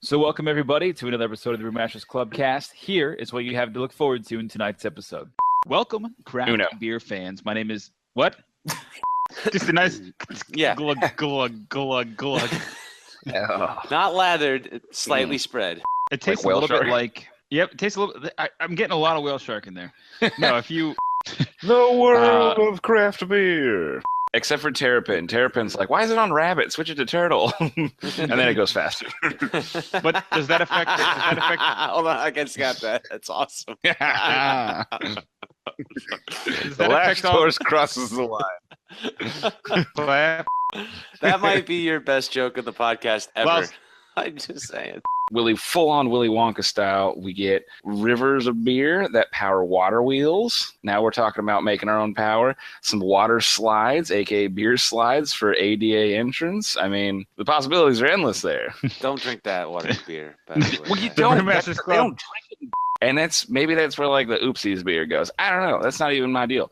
So welcome everybody to another episode of the Brewmasters Club cast. Here is what you have to look forward to in tonight's episode. Welcome, craft beer fans. My name is what? Just a nice glug glug glug glug. Not lathered, slightly spread. It tastes like a little bit like it tastes a little. I'm getting a lot of whale shark in there. No, if you the world of craft beer. Except for Terrapin. Terrapin's like, why is it on rabbit? Switch it to turtle. And then it goes faster. But does that affect? Hold on, I just got that. That's awesome. The last horse crosses the line. That might be your best joke of the podcast ever. Well, I'm just saying. Full-on Willy Wonka style, we get rivers of beer that power water wheels. Now we're talking about making our own power. Some water slides, aka beer slides for ADA entrance. I mean, the possibilities are endless there. Don't drink that water beer. Well, you don't. They don't drink it. And maybe that's where like the oopsies beer goes. I don't know. That's not even my deal.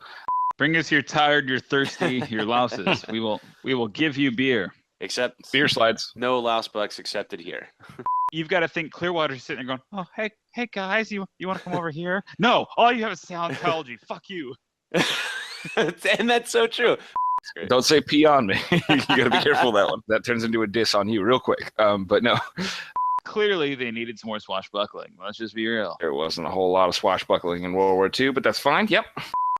Bring us your tired, your thirsty, your louses. We will give you beer. Except beer slides. No louse bucks accepted here. You've got to think Clearwater's sitting there going, oh, hey guys, you want to come over here? No, all you have is Scientology. Fuck you. And that's so true. Don't say pee on me. You got to be careful of that one. That turns into a diss on you real quick. But no. Clearly, they needed some more swashbuckling. Let's just be real. There wasn't a whole lot of swashbuckling in World War II, but that's fine. Yep.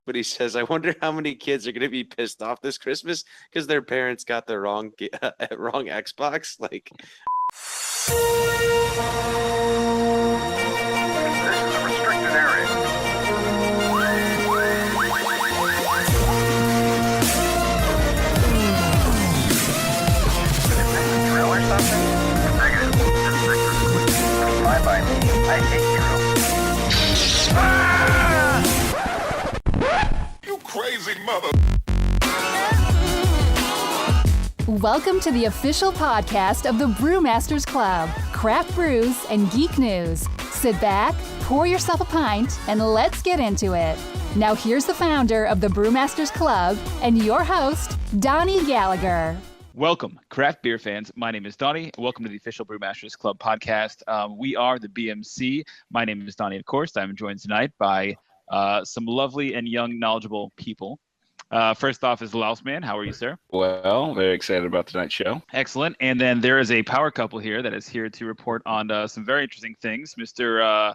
But he says, I wonder how many kids are going to be pissed off this Christmas because their parents got the wrong Xbox. Like, this is a restricted area. Is this a drill or something? Negative. Fine by me. I hate drill. You crazy mother. Welcome to the official podcast of the Brewmasters Club, Craft Brews and Geek News. Sit back, pour yourself a pint, and let's get into it. Now here's the founder of the Brewmasters Club and your host, Donnie Gallagher. Welcome, craft beer fans. My name is Donnie. Welcome to the official Brewmasters Club podcast. We are the BMC. My name is Donnie, of course. I'm joined tonight by some lovely and young, knowledgeable people. First off is Louse Man. How are you, sir? Well, very excited about tonight's show. Excellent. And then there is a power couple here that is here to report on some very interesting things. Mr.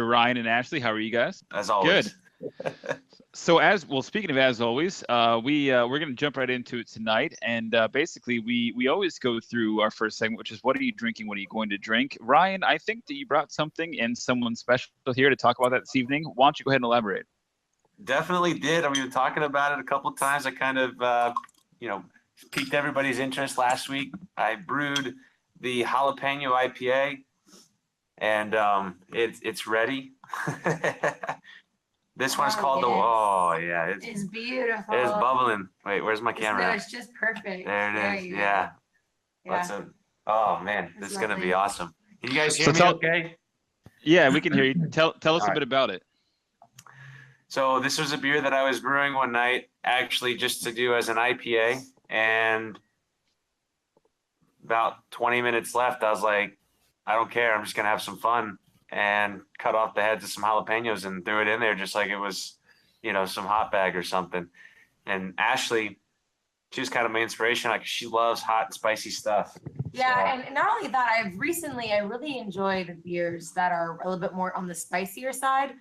Ryan and Ashley, how are you guys? As always. Good. So speaking of as always, we're going to jump right into it tonight. And basically, we always go through our first segment, which is what are you drinking? What are you going to drink? Ryan, I think that you brought something and someone special here to talk about that this evening. Why don't you go ahead and elaborate? Definitely did. I mean, we were talking about it a couple of times. I kind of, piqued everybody's interest last week. I brewed the jalapeno IPA, and it's ready. This one's called it's beautiful. It's bubbling. Wait, where's my camera? It's just perfect. There it is. Yeah. Oh man, this is gonna be awesome. Can you guys hear me? Okay. Yeah, we can hear you. Tell us a bit about it. So this was a beer that I was brewing one night, actually just to do as an IPA, and about 20 minutes left, I was like, I don't care, I'm just going to have some fun, and cut off the heads of some jalapenos and threw it in there just like it was, some hot bag or something. And Ashley, she was kind of my inspiration. Like, she loves hot and spicy stuff. Yeah, and not only that, I really enjoyed beers that are a little bit more on the spicier side,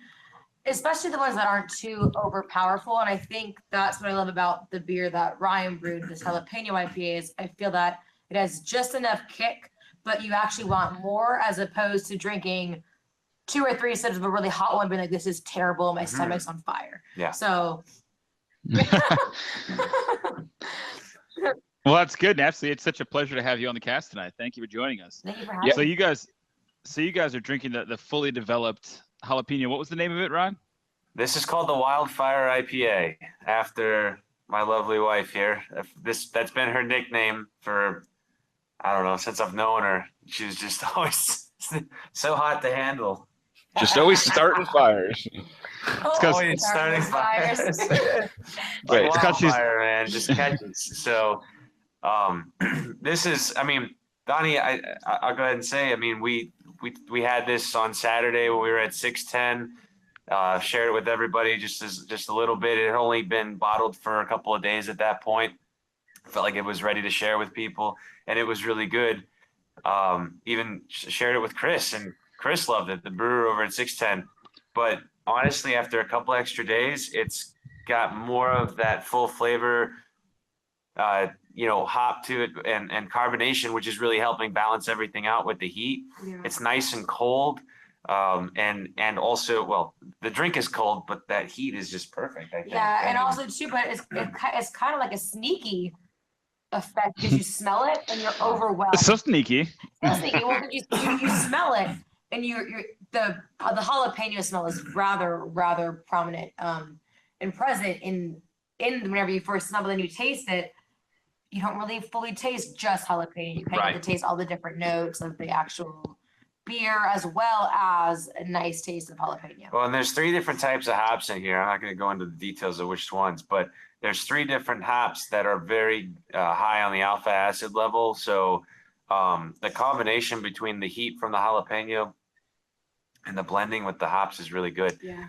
especially the ones that aren't too overpowerful. And I think that's what I love about the beer that Ryan brewed, this jalapeno IPA, is I feel that it has just enough kick, but you actually want more, as opposed to drinking 2 or 3 sips of a really hot one, being like, this is terrible, my stomach's on fire. Yeah. So. Well, that's good, Ashley. It's such a pleasure to have you on the cast tonight. Thank you for joining us. Thank you for having me. So you guys are drinking the fully developed jalapeno. What was the name of it, Ron? This is called the Wildfire IPA, after my lovely wife here. That's been her nickname for, I don't know, since I've known her. She was just always so hot to handle. Just always starting fires. Always starting fires. Wait, it's because she's man, just catches. So, this is, I mean, Donnie, I'll go ahead and say, I mean, we had this on Saturday when we were at 610. Shared it with everybody just a little bit. It had only been bottled for a couple of days at that point. Felt like it was ready to share with people, and it was really good. Even shared it with Chris, and Chris loved it, the brewer over at 610. But honestly, after a couple extra days, it's got more of that full flavor, hop to it and carbonation, which is really helping balance everything out with the heat. Yeah. It's nice and cold. And also, well, the drink is cold, but that heat is just perfect, I think. Yeah, and also too, but it's kind of like a sneaky effect because you smell it and you're overwhelmed. It's so sneaky. So sneaky. Well, you smell it and the jalapeno smell is rather prominent and present in whenever you first smell, but then you taste it, you don't really fully taste just jalapeno. You kind of have to taste all the different notes of the actual beer as well as a nice taste of jalapeno. Well, and there's 3 different types of hops in here. I'm not going to go into the details of which ones, but there's 3 different hops that are very high on the alpha acid level. So the combination between the heat from the jalapeno and the blending with the hops is really good. Yeah.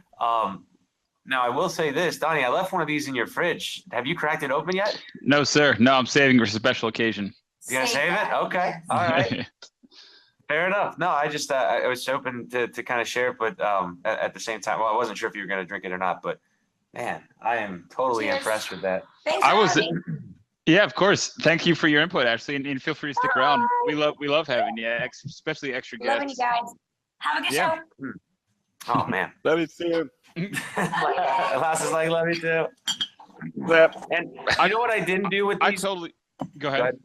Now, I will say this, Donnie, I left one of these in your fridge. Have you cracked it open yet? No, sir. No, I'm saving for a special occasion. You going to save it? Okay. All right. Fair enough. No, I just I was hoping to kind of share it, but at the same time, well, I wasn't sure if you were going to drink it or not, but man, I am totally impressed with that. Thanks I was, for having me. yeah, of course. Thank you for your input, Ashley, and feel free to stick around. We love having you, especially extra guests. Loving you guys. Have a good Yeah. show. Oh man. Love you too. Lass is like, love you too. Yep. And you know what I didn't do with I these? totally go ahead.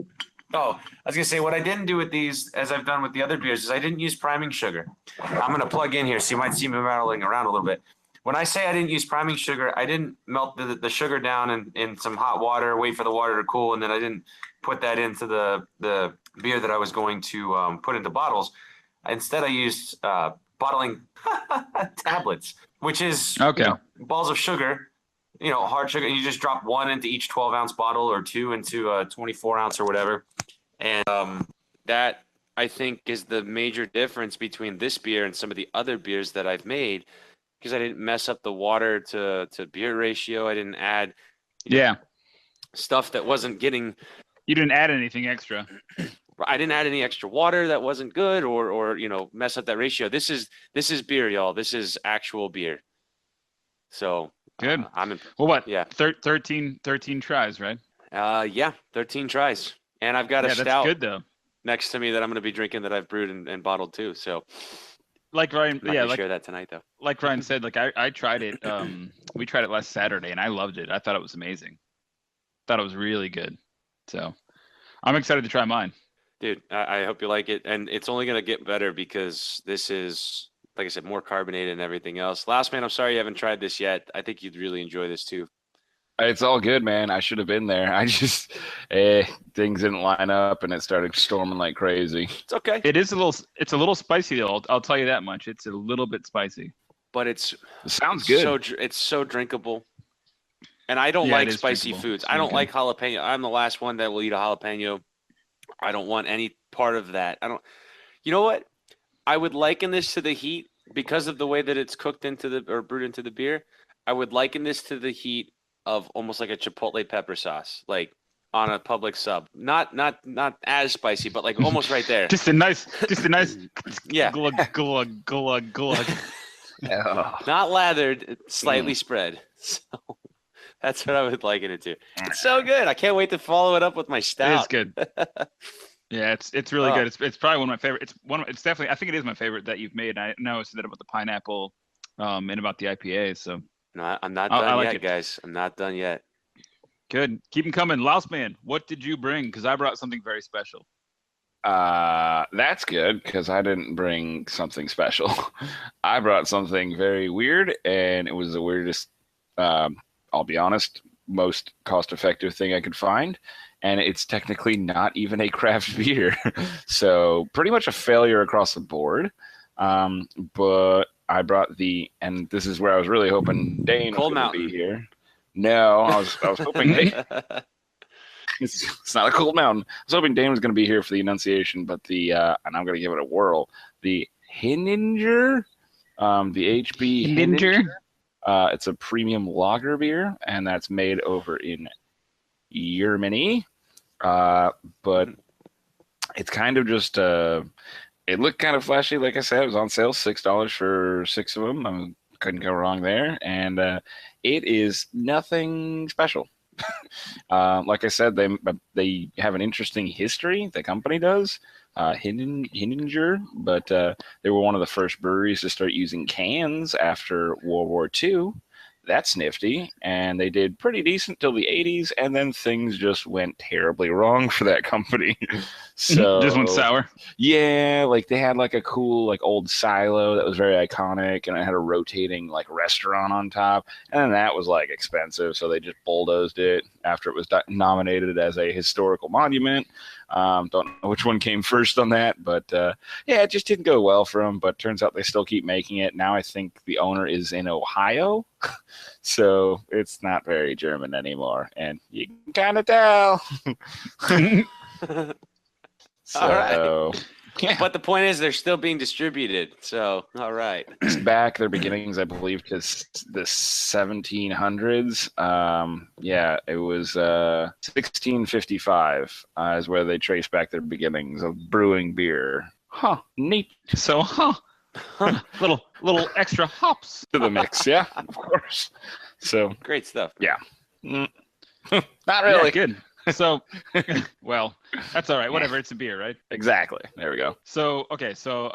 Oh, I was gonna say what I didn't do with these, as I've done with the other beers, is I didn't use priming sugar. I'm gonna plug in here, so you might see me rattling around a little bit. When I say I didn't use priming sugar, I didn't melt the sugar down in some hot water, wait for the water to cool, and then I didn't put that into the beer that I was going to put into bottles. Instead, I used bottling tablets, which is balls of sugar, hard sugar. You just drop 1 into each 12-ounce bottle or 2 into a 24-ounce or whatever. And that, I think, is the major difference between this beer and some of the other beers that I've made, because I didn't mess up the water to beer ratio. I didn't add stuff that wasn't getting. You didn't add anything extra. I didn't add any extra water that wasn't good or mess up that ratio. This is beer, y'all. This is actual beer. So good. Well, what? Yeah. 13 tries, right? 13 tries. And I've got a stout that's good though next to me that I'm going to be drinking that I've brewed and bottled too. So like Ryan, share that tonight though. Like Ryan said, I tried it. We tried it last Saturday and I loved it. I thought it was amazing. Thought it was really good. So I'm excited to try mine. Dude, I hope you like it. And it's only going to get better because this is, like I said, more carbonated and everything else. Last Man, I'm sorry you haven't tried this yet. I think you'd really enjoy this too. It's all good, man. I should have been there. I just, things didn't line up and it started storming like crazy. It's okay. It's a little spicy though. I'll tell you that much. It's a little bit spicy. But it sounds good. It's so drinkable. And I don't like spicy foods. I don't like jalapeno. I'm the last one that will eat a jalapeno. I don't want any part of that. You know what? I would liken this to the heat because of the way that it's cooked or brewed into the beer. I would liken this to the heat of almost like a chipotle pepper sauce, like on a Publix sub. Not as spicy, but like almost right there. just a nice yeah. glug. Not lathered, slightly spread. So that's what I would liken it to. It's so good. I can't wait to follow it up with my stout. It is good. Yeah, it's really good. It's probably one of my favorite. It's definitely. I think it is my favorite that you've made. I know I said that about the pineapple, and about the IPA. So no, I'm not done yet, guys. I'm not done yet. Good. Keep them coming. Louse Man, what did you bring? Because I brought something very special. That's good because I didn't bring something special. I brought something very weird, and it was the weirdest. I'll be honest, most cost-effective thing I could find. And it's technically not even a craft beer. So pretty much a failure across the board. But I brought and this is where I was really hoping Dane was going to be here. No, I was hoping It's not a cold mountain. I was hoping Dane was going to be here for the enunciation, but and I'm going to give it a whirl. The Hinninger, the HB Hinninger. It's a premium lager beer, and that's made over in Germany. But it's kind of just it looked kind of flashy. Like I said, it was on sale, $6 for 6 of them. I couldn't go wrong there. And it is nothing special. Like I said, they have an interesting history. The company does, Hinninger, but they were one of the first breweries to start using cans after World War II. That's nifty, and they did pretty decent till the 80s, and then things just went terribly wrong for that company. So just went sour. Yeah, like they had like a cool like old silo that was very iconic, and it had a rotating like restaurant on top, and then that was like expensive, so they just bulldozed it after it was nominated as a historical monument. Don't know which one came first on that, but yeah, it just didn't go well for them. But turns out they still keep making it. Now I think the owner is in Ohio, so it's not very German anymore, and you can kind of tell. So, all right. Yeah. But the point is, they're still being distributed. So, all right. It's back their beginnings, I believe, to the 1700s. Yeah, it was 1655 is where they trace back their beginnings of brewing beer. Huh, neat. So, little extra hops to the mix. Yeah, of course. So great stuff. Yeah. Not really. Yeah, good. So, well, that's all right. Whatever. It's a beer, right? Exactly. There we go. So, okay. So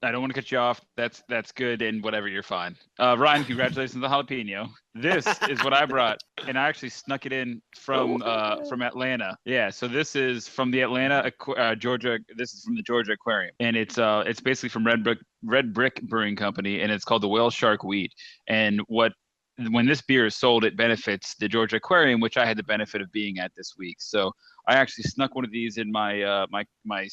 I don't want to cut you off. That's good. And whatever, you're fine. Ryan, congratulations on the jalapeno. This is what I brought, and I actually snuck it in from Atlanta. Yeah. So this is from the Atlanta, Georgia. This is from the Georgia Aquarium, and it's basically from Red Brick Brewing Company, and it's called the Whale Shark Wheat. And when this beer is sold, it benefits the Georgia Aquarium, which I had the benefit of being at this week. So I actually snuck one of these in my my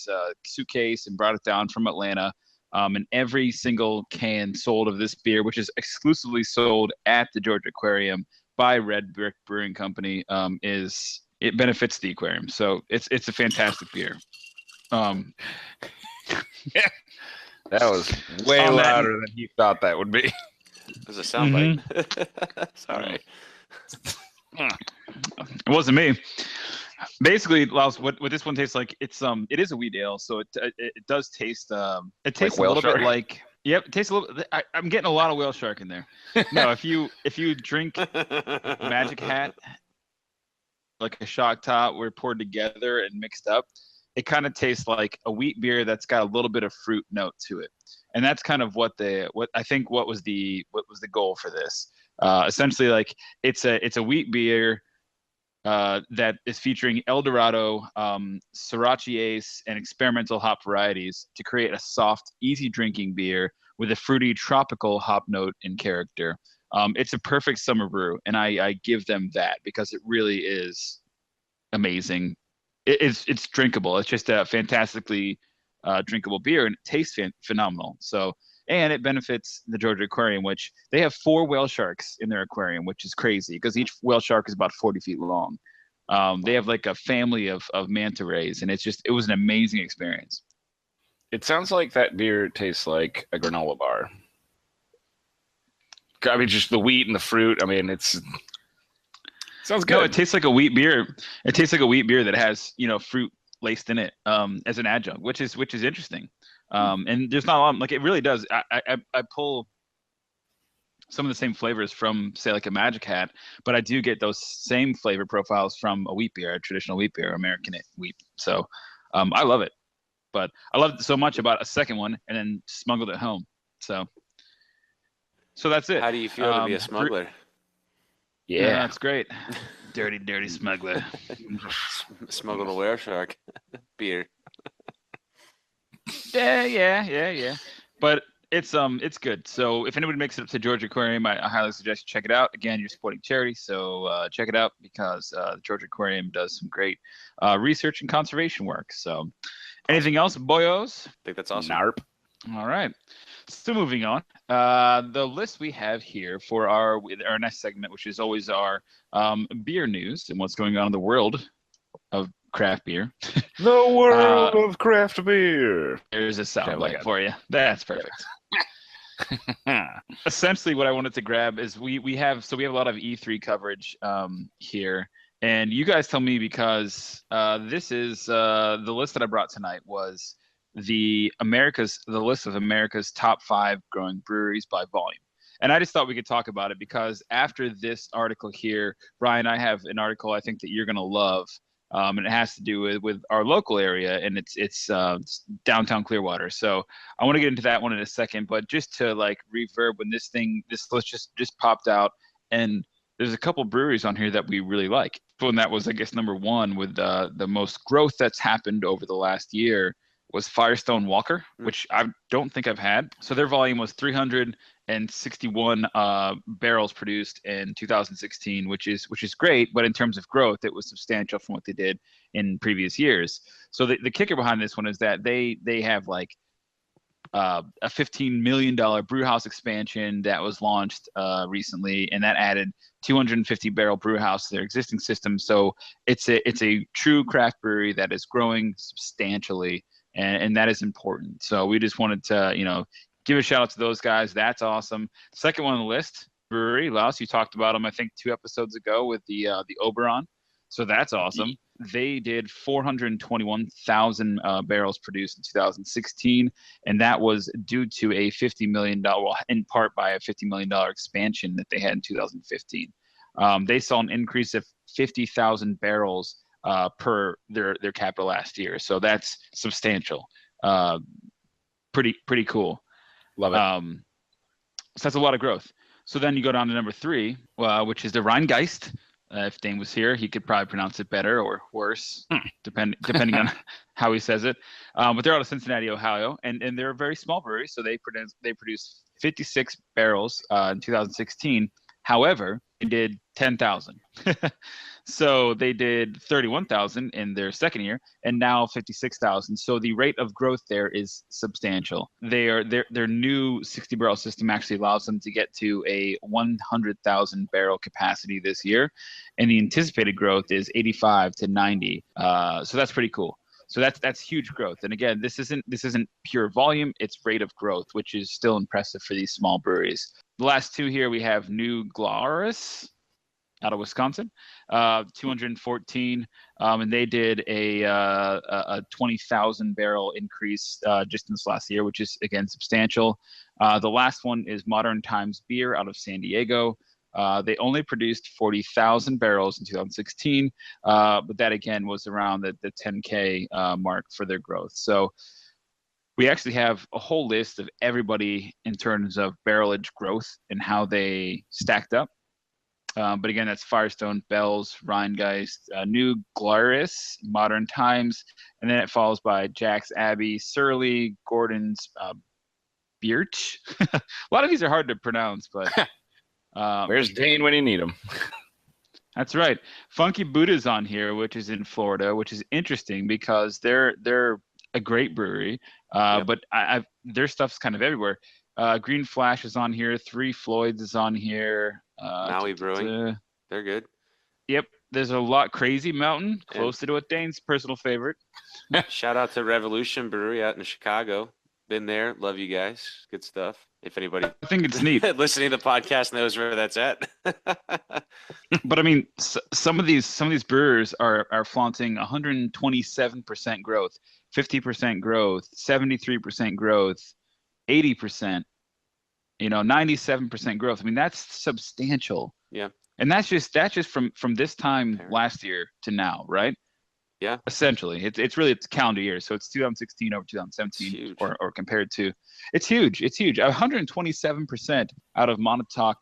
suitcase and brought it down from Atlanta. And every single can sold of this beer, which is exclusively sold at the Georgia Aquarium by Red Brick Brewing Company, it benefits the aquarium. So it's a fantastic beer. Yeah. That was way louder than he thought that would be. There's a soundbite. Sorry. It wasn't me. Basically, Laos, what this one tastes like, it is a wheat ale, so it does taste it tastes like a little shark? bit like, yep, it tastes a little. I'm getting a lot of whale shark in there. No, if you drink Magic Hat, like a shock top, were poured together and mixed up, it kind of tastes like a wheat beer that's got a little bit of fruit note to it. And that's kind of what I think was the goal for this. Essentially, like it's a wheat beer that is featuring El Dorado, Sriracha Ace, and experimental hop varieties to create a soft, easy drinking beer with a fruity, tropical hop note and character. It's a perfect summer brew, and I give them that because it really is amazing. It's drinkable. It's just a fantastically drinkable beer, and it tastes phenomenal. So, and it benefits the Georgia Aquarium, which they have 4 whale sharks in their aquarium, which is crazy because each whale shark is about 40 feet long. They have like a family of manta rays, and it was an amazing experience. It sounds like that beer tastes like a granola bar. I mean, just the wheat and the fruit. I mean, sounds good. No, it tastes like a wheat beer. It tastes like a wheat beer that has, fruit laced in it as an adjunct, which is interesting. And there's not a lot, like it really does. I pull some of the same flavors from, say, like a Magic Hat, but I do get those same flavor profiles from a wheat beer, a traditional wheat beer, American wheat. So I love it, but I loved it so much about a second one and then smuggled it home. So that's it. How do you feel to be a smuggler? Yeah, that's great. Dirty smuggler. Smuggle the whale shark beer. Yeah. But it's good. So if anybody makes it up to Georgia Aquarium, I highly suggest you check it out. Again, you're supporting charity, so check it out because the Georgia Aquarium does some great research and conservation work. So anything else, boyos? I think that's awesome. Narp. All right. So moving on, the list we have here for our next segment, which is always our beer news and what's going on in the world of craft beer. The world of craft beer. There's a soundbite Okay. for you. That's perfect. Essentially, what I wanted to grab is we have a lot of E3 coverage here, and you guys tell me, because this is the list that I brought tonight was the list of America's top 5 growing breweries by volume. And I just thought we could talk about it because after this article here, Brian, I have an article I think that you're going to love. And it has to do with our local area, and it's downtown Clearwater. So I want to get into that one in a second, but just to like reverb when this list just popped out, and there's a couple breweries on here that we really like. And that was, I guess, number 1 with the most growth that's happened over the last year was Firestone Walker, which I don't think I've had. So their volume was 361 barrels produced in 2016, which is great. But in terms of growth, it was substantial from what they did in previous years. So the kicker behind this one is that they have like a $15 million brew house expansion that was launched recently, and that added 250 barrel brew house to their existing system. So it's a true craft brewery that is growing substantially, and that is important. So we just wanted to, give a shout out to those guys. That's awesome. Second one on the list, brewery, Laos. You talked about them, I think, 2 episodes ago with the Oberon. So that's awesome. They did 421,000 barrels produced in 2016, and that was due to a $50 million, well, in part by a $50 million expansion that they had in 2015. They saw an increase of 50,000 barrels per their capital last year. So that's substantial. Pretty cool. Love it. So that's a lot of growth. So then you go down to number 3, which is the Rheingeist. If Dane was here, he could probably pronounce it better or worse, depending on how he says it. But they're out of Cincinnati, Ohio, and they're a very small brewery. So they produced 56 barrels in 2016. However, they did 10,000. So they did 31,000 in their second year, and now 56,000. So the rate of growth there is substantial. Their new 60 barrel system actually allows them to get to a 100,000 barrel capacity this year, and the anticipated growth is 85 to 90. So that's pretty cool. So that's huge growth. And again, this isn't pure volume; it's rate of growth, which is still impressive for these small breweries. The last 2 here, we have New Glarus out of Wisconsin, 214, and they did a 20,000 barrel increase just in this last year, which is again substantial. The last one is Modern Times Beer out of San Diego. They only produced 40,000 barrels in 2016, but that again was around the 10K mark for their growth. So we actually have a whole list of everybody in terms of barrelage growth and how they stacked up. But again, that's Firestone, Bell's, Rheingeist, New Glarus, Modern Times, and then it follows by Jack's Abbey, Surly, Gordon's Birch. A lot of these are hard to pronounce, but where's Dane when you need him? That's right. Funky Buddha's on here, which is in Florida, which is interesting because they're a great brewery, but their stuff's kind of everywhere. Green Flash is on here. Three Floyds is on here. Maui Brewing. They're good. Yep. There's a lot. Crazy Mountain, close to what Dane's personal favorite. Shout out to Revolution Brewery out in Chicago. Been there. Love you guys. Good stuff. If anybody I think it's neat. listening to the podcast knows where that's at. But I mean, some of these brewers are flaunting 127% growth, 50% growth, 73% growth, 80%, 97% growth. I mean, that's substantial. Yeah. And that's just from this time last year to now, right? Yeah. Essentially, it's calendar year, so it's 2016 over 2017, or compared to, it's huge. It's huge. 127% out of Montauk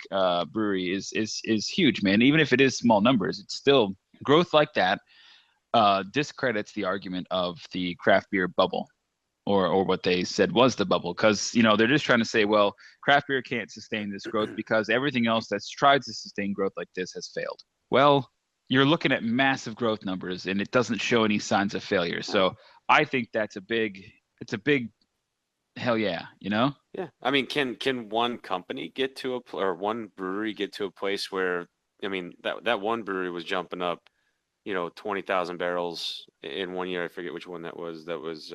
Brewery is huge, man. Even if it is small numbers, it's still growth like that. Discredits the argument of the craft beer bubble, or what they said was the bubble, because they're just trying to say, well, craft beer can't sustain this growth because everything else that's tried to sustain growth like this has failed. Well, you're looking at massive growth numbers, and it doesn't show any signs of failure. So I think it's a big hell yeah, Yeah. I mean, can one company get to or one brewery get to a place where, I mean, that one brewery was jumping up 20,000 barrels in 1 year. I forget which one that was. That was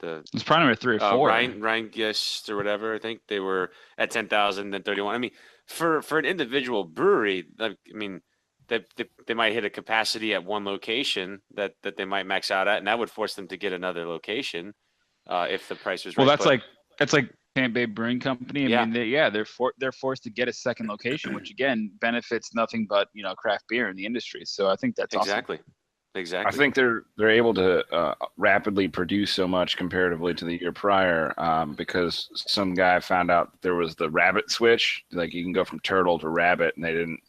It's probably number 3 or 4. Ryan Gist or whatever. I think they were at 10,000, then 31. I mean, for an individual brewery, I mean, they might hit a capacity at one location that they might max out at, and that would force them to get another location if the price was right. Well, that's like Tampa Bay Brewing Company. I mean, they're forced to get a second location, which again benefits nothing but craft beer in the industry. So I think that's exactly. Awesome. Exactly. I think they're able to rapidly produce so much comparatively to the year prior because some guy found out there was the rabbit switch. Like you can go from turtle to rabbit, and they didn't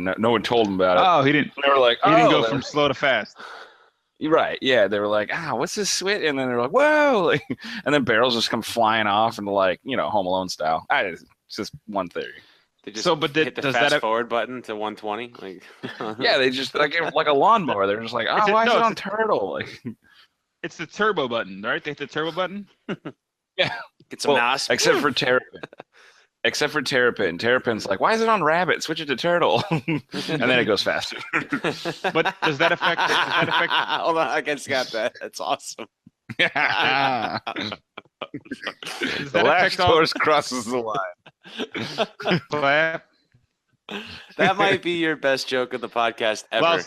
know, no one told them about it. Oh, he didn't. They were like, he didn't go from slow to fast. Right. Yeah. They were like, what's this switch? And then they're like, whoa. And then barrels just come flying off into Home Alone style. It's just one theory. They just hit the fast forward button to 120. Yeah, they just like a lawnmower. They're just like, why is it on turtle? It's the turbo button, right? They hit the turbo button. Yeah, get some NOS. Except for Terrapin. Terrapin's like, why is it on rabbit? Switch it to turtle, and then it goes faster. But does that affect? Hold on, I just got that. That's awesome. The last horse crosses the line. That might be your best joke of the podcast ever. Well,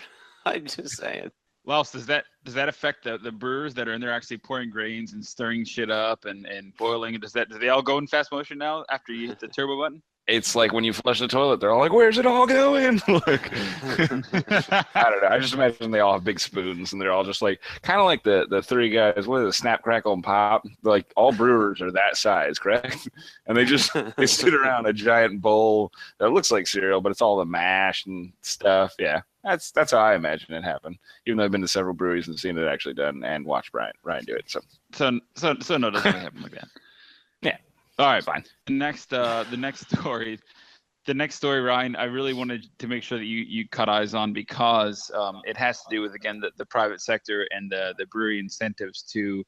I'm just saying. Well, does that affect the brewers that are in there actually pouring grains and stirring shit up and boiling? Do they all go in fast motion now after you hit the turbo button? It's like when you flush the toilet, they're all like, "Where's it all going?" I don't know. I just imagine they all have big spoons, and they're all just like, kind of like the three guys. What is it? Snap, Crackle, and Pop. Like all brewers are that size, correct? And they sit around a giant bowl that looks like cereal, but it's all the mash and stuff. Yeah, that's how I imagine it happened. Even though I've been to several breweries and seen it actually done, and watched Ryan do it. So no, it doesn't really happen like that. Yeah. All right, fine. The next story, Ryan, I really wanted to make sure that you cut eyes on because it has to do with, again, the private sector and the brewery incentives to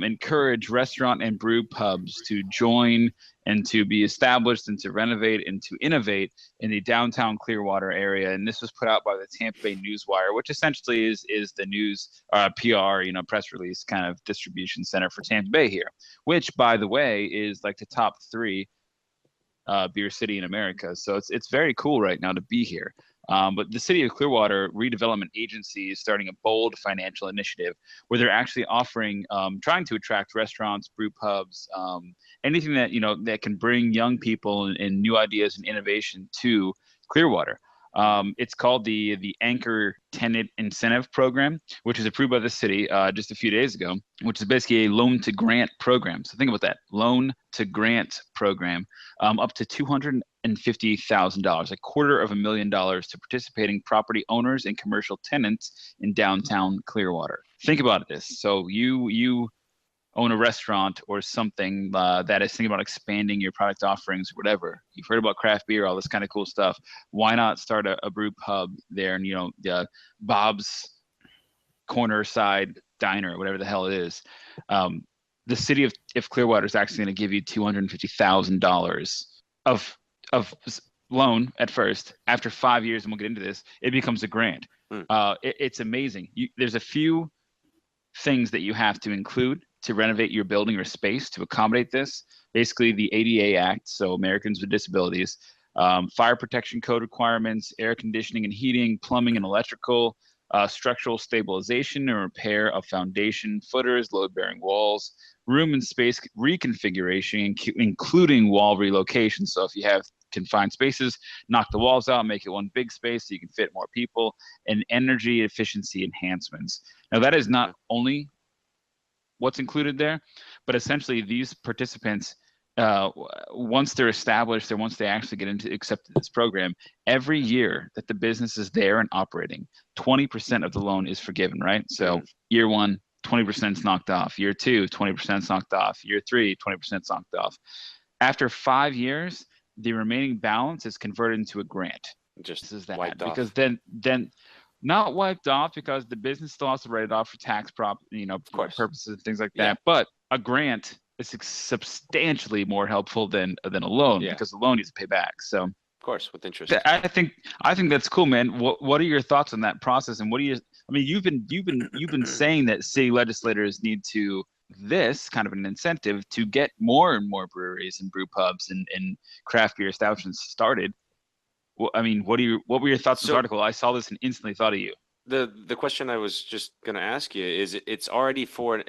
encourage restaurant and brew pubs to join and to be established and to renovate and to innovate in the downtown Clearwater area. And this was put out by the Tampa Bay Newswire, which essentially is the news PR, press release kind of distribution center for Tampa Bay here, which, by the way, is like the top 3 beer city in America. So it's very cool right now to be here. But the City of Clearwater Redevelopment Agency is starting a bold financial initiative where they're actually offering, trying to attract restaurants, brew pubs, anything that that can bring young people and new ideas and innovation to Clearwater. It's called the Anchor Tenant Incentive Program, which was approved by the city just a few days ago, which is basically a loan to grant program. So think about that, loan to grant program, up to $250,000, $250,000 to participating property owners and commercial tenants in downtown Clearwater. Think about this. So you own a restaurant or something that is thinking about expanding your product offerings or whatever. You've heard about craft beer, all this kind of cool stuff. Why not start a brew pub there and, Bob's Corner Side Diner, whatever the hell it is. The city of Clearwater is actually going to give you $250,000 of loan at first. After 5 years, and we'll get into this, it becomes a grant. It's amazing. There's a few things that you have to include to renovate your building or space to accommodate this. Basically, the ADA Act, so Americans with Disabilities, fire protection code requirements, air conditioning and heating, plumbing and electrical, structural stabilization and repair of foundation, footers, load-bearing walls, room and space reconfiguration, including wall relocation. So if you have confined spaces, knock the walls out, make it one big space so you can fit more people, and energy efficiency enhancements. Now, that is not only what's included there, but essentially these participants, once they're established or once they actually get into accepted this program, every year that the business is there and operating, 20% of the loan is forgiven, right? So year 1, 20% is knocked off. Year 2, 20% is knocked off. Year 3, 20% is knocked off. After 5 years, the remaining balance is converted into a grant. Just is that wiped because off. then not wiped off because the business still has to write it off for tax purposes and things like that. Yeah. But a grant is substantially more helpful than a loan because the loan needs to pay back. So course, with interest. I think that's cool, man. What are your thoughts on that process? And what do you? I mean, you've been saying that city legislators need to this kind of an incentive to get more and more breweries and brew pubs and craft beer establishments started. Well, I mean, what were your thoughts on this article? I saw this and instantly thought of you. The question I was just going to ask you is, it's already for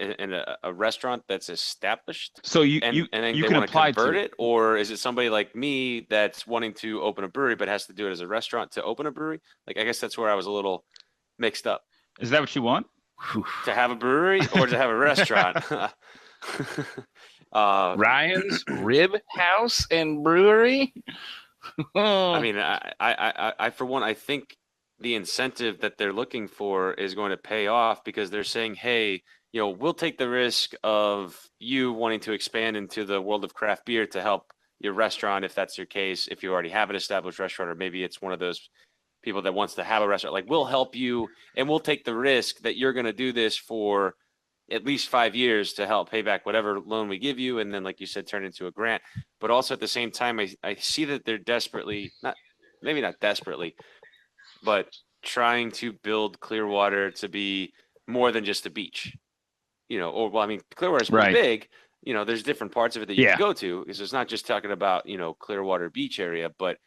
a restaurant that's established. So you then you they can want to apply convert to it, or is it somebody like me that's wanting to open a brewery but has to do it as a restaurant to open a brewery? Like, I guess that's where I was a little mixed up. Is that what you want? To have a brewery or to have a restaurant? Ryan's Rib House and Brewery. I mean, I for one, I think the incentive that they're looking for is going to pay off, because they're saying, hey, we'll take the risk of you wanting to expand into the world of craft beer to help your restaurant, if that's your case, if you already have an established restaurant, or maybe it's one of those people that wants to have a restaurant. Like, we'll help you, and we'll take the risk that you're going to do this for at least 5 years to help pay back whatever loan we give you, and then, like you said, turn it into a grant. But also at the same time, I see that they're desperately, maybe not desperately, but trying to build Clearwater to be more than just a beach. Clearwater is pretty big. There's different parts of it that you can go to, because it's not just talking about Clearwater beach area. But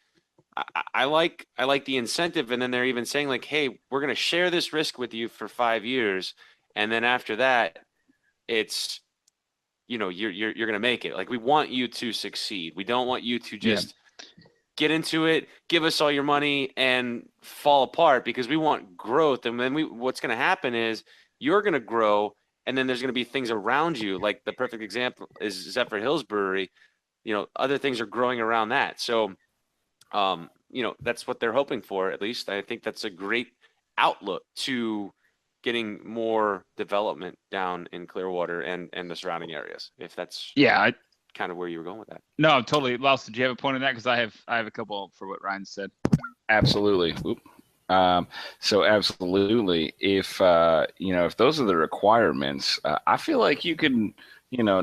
I like the incentive, and then they're even saying, like, hey, we're going to share this risk with you for 5 years, and then after that, it's you're going to make it. Like, we want you to succeed. We don't want you to just get into it, give us all your money, and fall apart, because we want growth. And then what's going to happen is you're going to grow, and then there's going to be things around you. Like, the perfect example is Zephyr Hills Brewery. Other things are growing around that. So, that's what they're hoping for. At least I think that's a great outlook to getting more development down in Clearwater and the surrounding areas. If that's kind of where you were going with that. No, totally. Laus, did you have a point on that? Because I have a couple for what Ryan said. Absolutely. So absolutely, if those are the requirements, I feel like you can,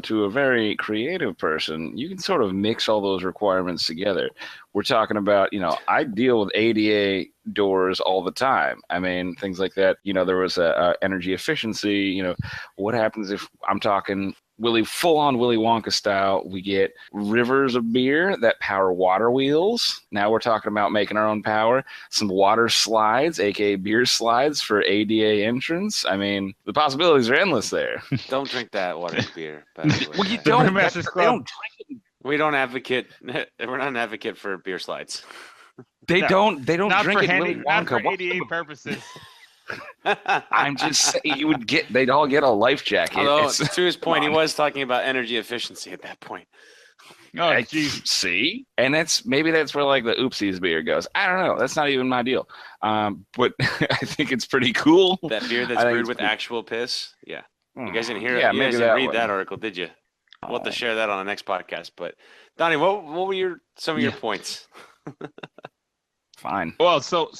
to a very creative person, you can sort of mix all those requirements together. We're talking about, I deal with ADA doors all the time. I mean, things like that. There was a energy efficiency. What happens if I'm talking full-on Willy Wonka style? We get rivers of beer that power water wheels. Now we're talking about making our own power. Some water slides, aka beer slides, for ADA entrance. I mean, the possibilities are endless there. Don't drink that water beer. By the way. Well, you don't. Brewmasters Club. They don't drink it. We don't advocate. We're not an advocate for beer slides. They don't Not drink for it. Willy not Wonka. for ADA purposes. I'm just saying, they'd all get a life jacket. Although, to his point, he was talking about energy efficiency at that point. Oh, geez. See? And maybe that's where, like, the oopsies beer goes. I don't know. That's not even my deal. But I think it's pretty cool. That beer that's brewed with actual piss. Yeah. You guys didn't hear it. Yeah, You guys maybe didn't read one. that article, did you? We'll have to share that on the next podcast. But Donnie, what were some of your points? Fine. Well, so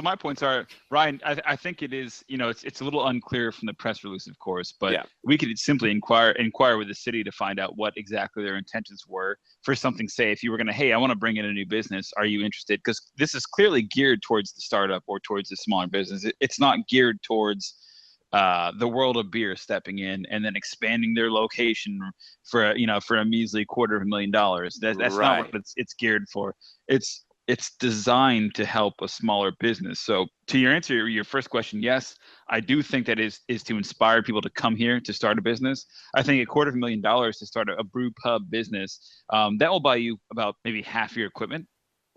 my points are, Ryan, I think it is, it's a little unclear from the press release, of course, but we could simply inquire with the city to find out what exactly their intentions were for something. Say, if you were going to, hey, I want to bring in a new business, are you interested? Because this is clearly geared towards the startup or towards the smaller business. It's not geared towards the world of beer stepping in and then expanding their location for a measly $250,000. That's not what it's geared for. It's designed to help a smaller business. So to your first question, yes, I do think that is to inspire people to come here to start a business. I think $250,000 to start a brew pub business, that will buy you about maybe half your equipment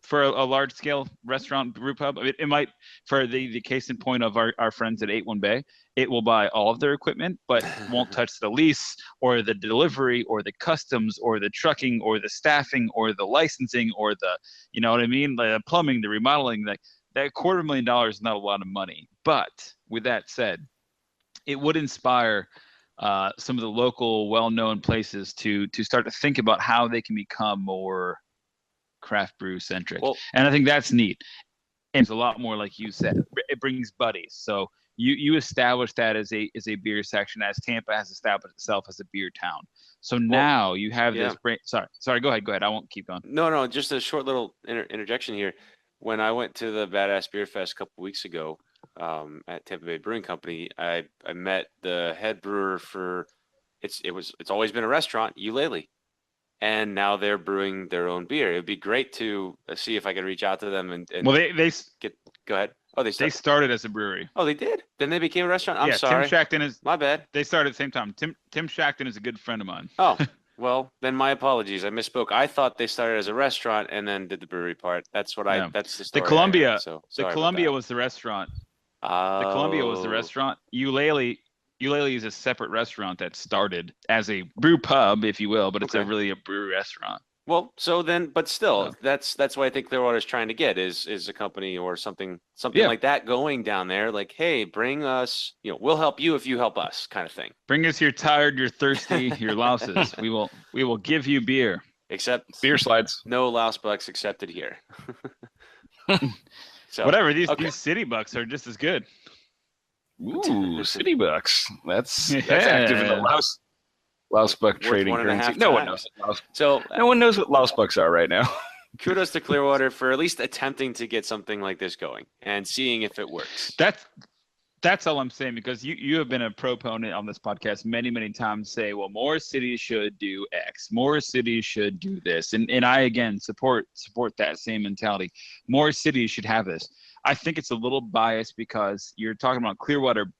for a large scale restaurant brew pub. It might, for the case in point of our friends at 81 Bay, it will buy all of their equipment, but won't touch the lease or the delivery or the customs or the trucking or the staffing or the licensing or the, the plumbing, the remodeling. That $250,000 is not a lot of money. But with that said, it would inspire some of the local well-known places to start to think about how they can become more craft brew centric. And I think that's neat. And it's a lot more, like you said, it brings buddies. So You established that as a beer section, as Tampa has established itself as a beer town. So now you have this. Sorry. Go ahead. I won't keep going. No. Just a short little interjection here. When I went to the Badass Beer Fest a couple weeks ago at Tampa Bay Brewing Company, I met the head brewer for it's always been a restaurant, Eulalie, and now they're brewing their own beer. It'd be great to see if I could reach out to them and well, they go ahead. Oh, they started as a brewery. Oh, they did. Then they became a restaurant. I'm sorry. Tim Shackton is my bad. They started at the same time. Tim Shackton is a good friend of mine. Oh, well, then my apologies. I misspoke. I thought they started as a restaurant and then did the brewery part. That's what that's the story. The Columbia. The Columbia was the restaurant. The Columbia was the restaurant. Eulalie is a separate restaurant that started as a brew pub, if you will, but it's really a brewery restaurant. Well, so then, but still, that's what I think Clearwater is trying to get is a company or something like that going down there. Like, hey, bring us, we'll help you if you help us, kind of thing. Bring us your tired, your thirsty, your louses. We will give you beer. Except beer slides. No louse bucks accepted here. So whatever, these city bucks are just as good. Ooh, city bucks. That's active in the louse buck trading currency. No one knows. No one knows what louse bucks are right now. Kudos to Clearwater for at least attempting to get something like this going and seeing if it works. That's all I'm saying, because you have been a proponent on this podcast many times, say, well, more cities should do X, more cities should do this, and I again support that same mentality. More cities should have this. I think it's a little biased because you're talking about Clearwater,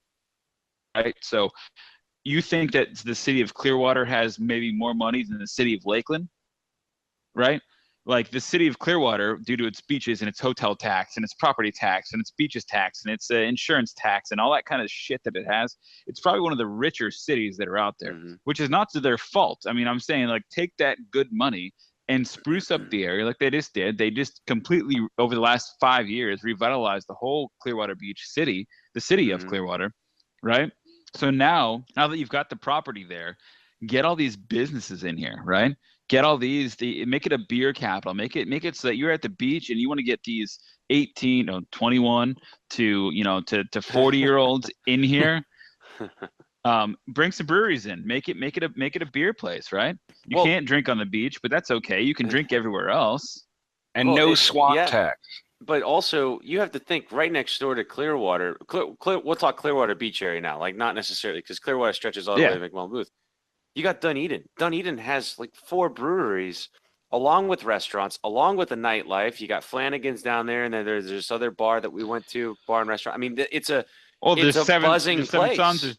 right? So you think that the city of Clearwater has maybe more money than the city of Lakeland, right? Like the city of Clearwater, due to its beaches and its hotel tax and its property tax and its beaches tax and its insurance tax and all that kind of shit that it has, it's probably one of the richer cities that are out there, which is not to their fault. I mean, I'm saying, like, take that good money and spruce up the area like they just did. They just completely, over the last 5 years, revitalized the whole Clearwater Beach city, the city of Clearwater, right? So now that you've got the property there, get all these businesses in here, right? Get all these, make it a beer capital. Make it so that you're at the beach and you want to get these 21 to 40-year-olds in here. Bring some breweries in. Make it a beer place, right? You can't drink on the beach, but that's okay. You can drink everywhere else. And no swamp tax. But also, you have to think right next door to Clearwater. We'll talk Clearwater Beach area now, like not necessarily because Clearwater stretches all the way to McMullen Booth. You got Dunedin. Dunedin has like 4 breweries, along with restaurants, along with the nightlife. You got Flanagan's down there, and then there's this other bar that we went to, bar and restaurant. I mean, it's a buzzing place.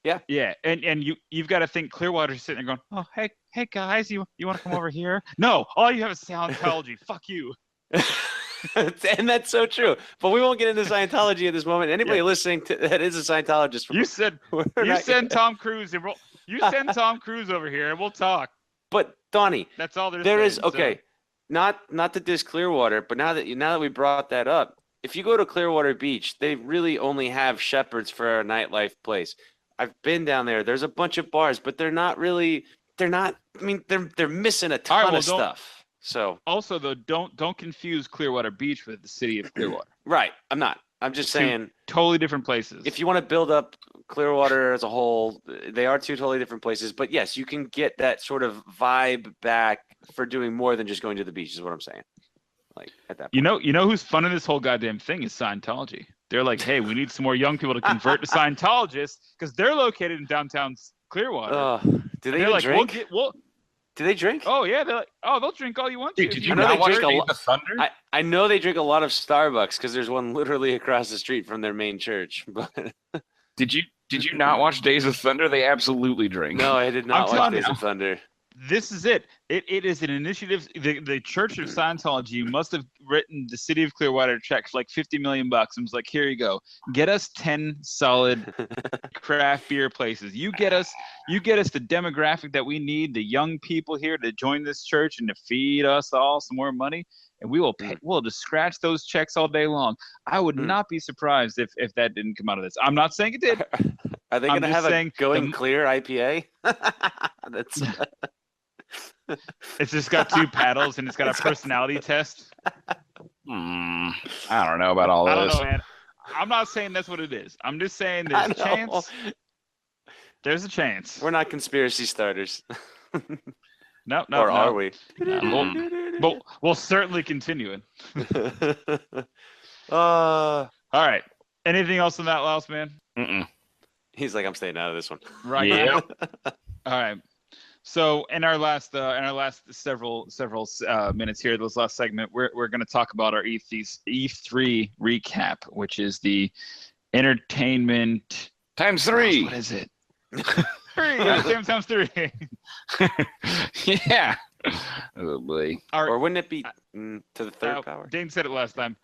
Yeah, and you've got to think Clearwater's sitting there going, oh, hey guys, you want to come over here? No, all you have is Scientology. Fuck you. And that's so true. But we won't get into Scientology at this moment. Anybody listening that is a Scientologist, send Tom Cruise and send Tom Cruise over here and we'll talk. But Donnie, that's all there is. Okay, so. Not to diss Clearwater, but now that we brought that up, if you go to Clearwater Beach, they really only have Shepherd's for a nightlife place. I've been down there. There's a bunch of bars, but they're not. I mean, they're missing a ton of stuff. So also though, don't confuse Clearwater Beach with the city of Clearwater. Right. I'm not. I'm just saying totally different places. If you want to build up Clearwater as a whole, they are 2 totally different places. But yes, you can get that sort of vibe back for doing more than just going to the beach, is what I'm saying. Like at that point. You know who's funding this whole goddamn thing is Scientology. They're like, hey, we need some more young people to convert to Scientologists because they're located in downtown Clearwater. Do they drink? Do they drink? Oh yeah, they're like, they'll drink all you want to. Did you not watch the Thunder? I know they drink a lot of Starbucks because there's one literally across the street from their main church. But did you not watch Days of Thunder? They absolutely drink. No, I did not watch Days of Thunder. This is it. It is an initiative. The Church of Scientology must have written the city of Clearwater check for like $50 million and was like, here you go. Get us 10 solid craft beer places. You get us the demographic that we need, the young people here to join this church and to feed us all some more money. And we will pay, we'll just scratch those checks all day long. I would not be surprised if that didn't come out of this. I'm not saying it did. Are they going to have a Going Clear IPA? That's... It's just got 2 paddles and it's got a personality test. I don't know about all this. I don't know, man. I'm not saying that's what it is. I'm just saying there's a chance. There's a chance. We're not conspiracy starters. No. Or are we? We'll certainly continue it. Uh, All right. Anything else on that, Louse Man? Mm-mm. he's like, I'm staying out of this one. Right. Yeah. All right. So in our last several minutes here, this last segment, we're going to talk about our E3 recap, which is the entertainment Times 3. What is it? 3. Times 3. Yeah. Oh boy. Or wouldn't it be to the third power? Dane said it last time.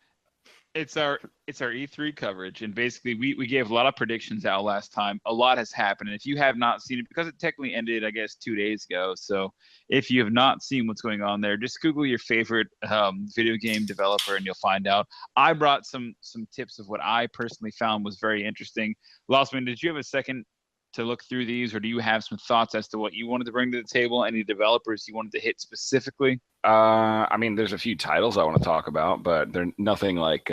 It's our E3 coverage, and basically we gave a lot of predictions out last time. A lot has happened, and if you have not seen it, because it technically ended, I guess, 2 days ago. So if you have not seen what's going on there, just Google your favorite video game developer, and you'll find out. I brought some tips of what I personally found was very interesting. Lossman, did you have a second to look through these, or do you have some thoughts as to what you wanted to bring to the table? Any developers you wanted to hit specifically? I mean, there's a few titles I want to talk about, but they're nothing like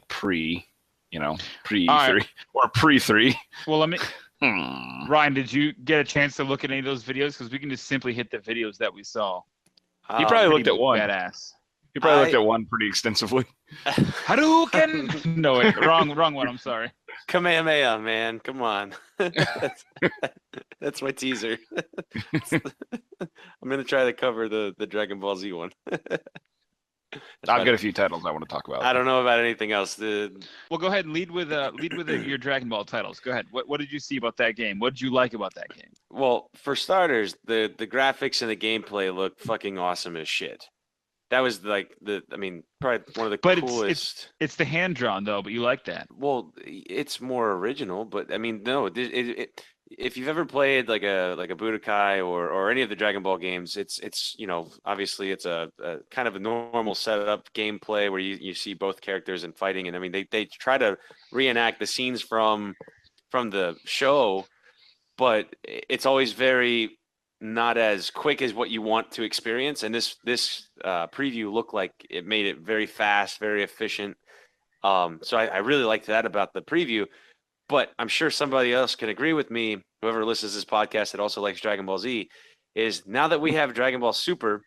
pre E3 right. or pre-3. Well, let me. Ryan, did you get a chance to look at any of those videos? Because we can just simply hit the videos that we saw. He probably looked at one. Badass. He probably looked at one pretty extensively. Hadouken! No, wait, wrong one. I'm sorry. Kamehameha, man. Come on. That's my teaser. I'm going to try to cover the Dragon Ball Z one. I've got a few titles I want to talk about. I don't know about anything else. Well, go ahead and lead with your Dragon Ball titles. Go ahead. What did you see about that game? What did you like about that game? Well, for starters, the graphics and the gameplay look fucking awesome as shit. That was like probably one of the coolest. It's the hand drawn though, but you like that. Well, it's more original, but I mean, no. If you've ever played like a Budokai or any of the Dragon Ball games, it's obviously it's a kind of a normal setup gameplay where you see both characters and fighting, and I mean they try to reenact the scenes from the show, but it's always very not as quick as what you want to experience. And this preview looked like it made it very fast, very efficient. So I really liked that about the preview. But I'm sure somebody else can agree with me, whoever listens to this podcast that also likes Dragon Ball Z, is now that we have Dragon Ball Super,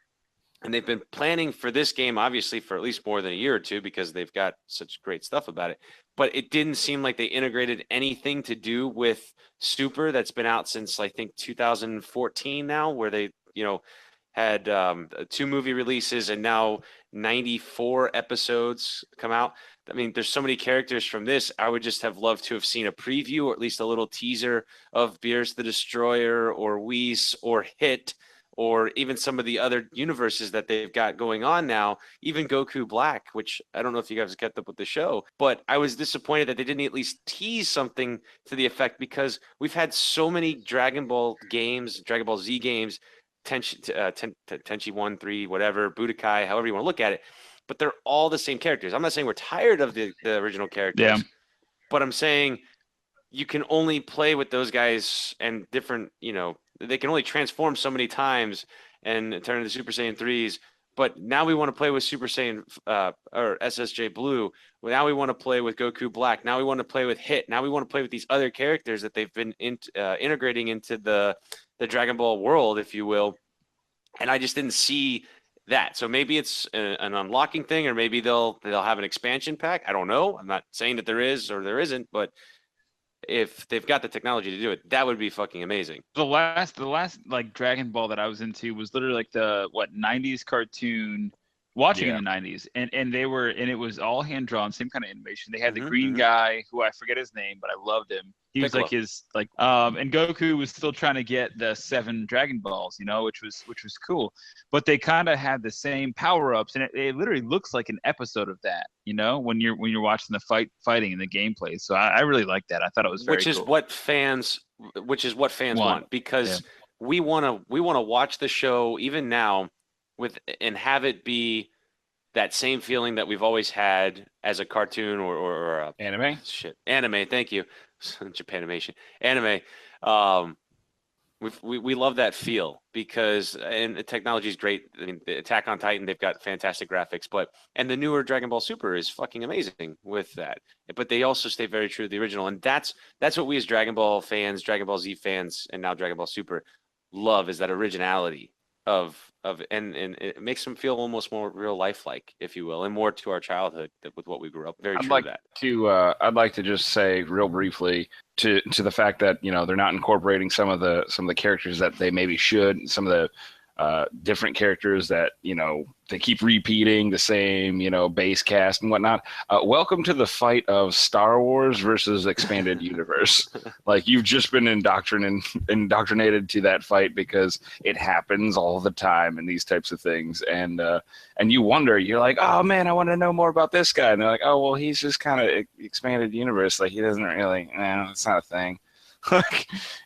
and they've been planning for this game, obviously, for at least more than a year or two, because they've got such great stuff about it. But it didn't seem like they integrated anything to do with Super that's been out since, I think, 2014 now, where they, had 2 movie releases and now 94 episodes come out. I mean, there's so many characters from this. I would just have loved to have seen a preview or at least a little teaser of Beerus the Destroyer or Whis or Hit, or even some of the other universes that they've got going on now, even Goku Black, which I don't know if you guys kept up with the show, but I was disappointed that they didn't at least tease something to the effect, because we've had so many Dragon Ball games, Dragon Ball Z games, Tenchi 1, 3, whatever, Budokai, however you want to look at it, but they're all the same characters. I'm not saying we're tired of the original characters, but I'm saying you can only play with those guys and different, they can only transform so many times and turn into Super Saiyan 3s. But now we want to play with Super Saiyan or SSJ Blue. Now we want to play with Goku Black. Now we want to play with Hit. Now we want to play with these other characters that they've been integrating into the Dragon Ball world, if you will. And I just didn't see that. So maybe it's an unlocking thing, or maybe they'll have an expansion pack. I don't know. I'm not saying that there is or there isn't, but if they've got the technology to do it, that would be fucking amazing. The last like Dragon Ball that I was into was literally like the 90s cartoon, watching in the 90s, and it was all hand drawn, same kind of animation. They had the green guy who I forget his name, but I loved him. He was and Goku was still trying to get the 7 Dragon Balls, which was cool. But they kind of had the same power ups, and it literally looks like an episode of that, when you're watching the fighting and the gameplay. So I really like that. I thought it was very cool. Which is what fans want, because we want to watch the show even now and have it be that same feeling that we've always had as a cartoon or anime. Anime. Thank you. Japanimation. Anime. We love that feel because and the technology is great. I mean, the Attack on Titan, they've got fantastic graphics, and the newer Dragon Ball Super is fucking amazing with that. But they also stay very true to the original, and that's what we as Dragon Ball fans, Dragon Ball Z fans, and now Dragon Ball Super love is that originality of and it makes them feel almost more real lifelike, if you will, and more to our childhood with what we grew up. Very true to that. I'd like to just say real briefly to the fact that they're not incorporating some of the characters that they maybe should, some of the different characters that they keep repeating the same base cast and whatnot. Welcome to the fight of Star Wars versus expanded universe. Like, you've just been indoctrinated to that fight because it happens all the time in these types of things, and you wonder, you're like, oh man, I want to know more about this guy, and they're like, oh well, he's just kind of expanded universe, like he doesn't really, it's not a thing.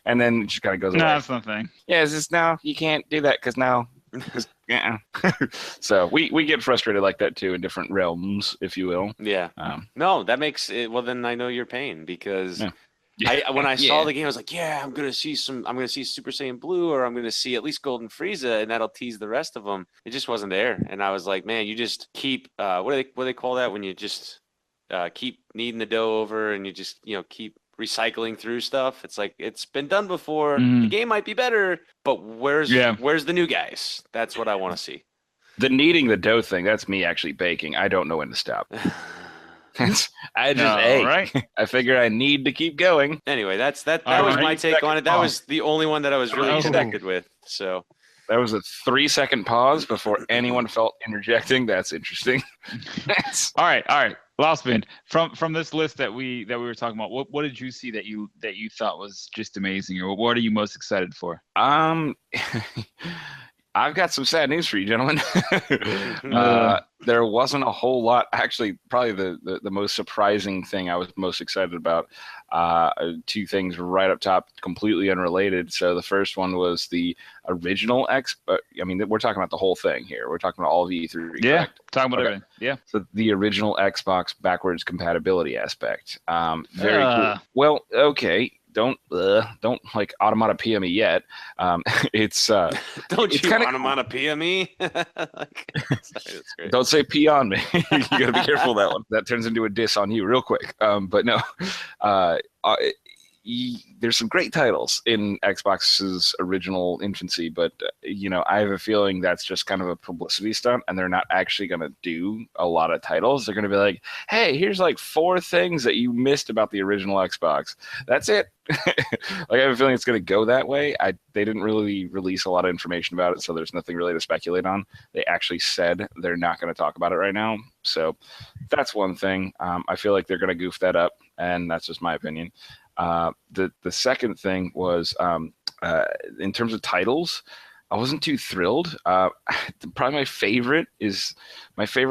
And then it just kind of goes away. No, that's nothing. Yeah, it's just now you can't do that because now. So we get frustrated like that too in different realms, if you will. Yeah. No, that makes it. Well, then I know your pain because when I saw the game, I was like, yeah, I'm gonna see Super Saiyan Blue, or I'm gonna see at least Golden Frieza, and that'll tease the rest of them. It just wasn't there, and I was like, man, you just keep what do they call that when you just keep kneading the dough over and you just keep recycling through stuff. It's like, it's been done before. The game might be better, but where's the new guys? That's what I want to see. The kneading the dough thing, that's me actually baking. I don't know when to stop. I figure I need to keep going. Anyway, that was my take on it. That was the only one that I was really connected with. So that was a 3-second pause before anyone felt interjecting. That's interesting. All right. Lostman, from this list that we were talking about, what did you see that you thought was just amazing, or what are you most excited for? I've got some sad news for you, gentlemen. There wasn't a whole lot. Actually, probably the most surprising thing I was most excited about, two things right up top, completely unrelated. So the first one was the original we're talking about the whole thing here. We're talking about all of E3. Yeah, correct? talking about everything. Yeah. So the original Xbox backwards compatibility aspect. Very cool. Well, okay. Don't like automatopoeia me yet. It's don't you automatopoeia me? Sorry, don't say pee on me. You gotta be careful of that one. That turns into a diss on you real quick. But no, there's some great titles in Xbox's original infancy, but I have a feeling that's just kind of a publicity stunt, and they're not actually going to do a lot of titles. They're going to be like, hey, here's like 4 things that you missed about the original Xbox. That's it. Like, I have a feeling it's going to go that way. They didn't really release a lot of information about it, so there's nothing really to speculate on. They actually said they're not going to talk about it right now, so that's one thing. I feel like they're going to goof that up, and that's just my opinion. The second thing was in terms of titles, I wasn't too thrilled. Probably my favorite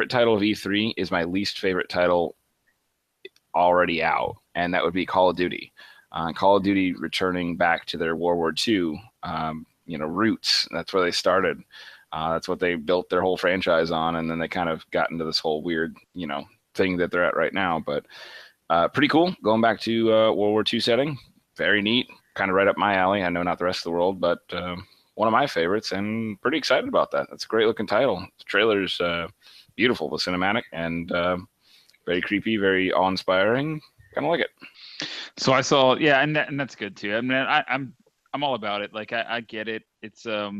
title of E3 is my least favorite title already out, and that would be Call of Duty. Call of Duty returning back to their World War II roots. That's where they started. That's what they built their whole franchise on, and then they kind of got into this whole weird thing that they're at right now. But pretty cool. Going back to World War II setting. Very neat. Kind of right up my alley. I know not the rest of the world, but one of my favorites, and pretty excited about that. That's a great looking title. The trailer's beautiful, the cinematic, and very creepy, very awe-inspiring. Kind of like it. So I saw, and that's good too. I mean, I'm all about it. Like, I get it. It's I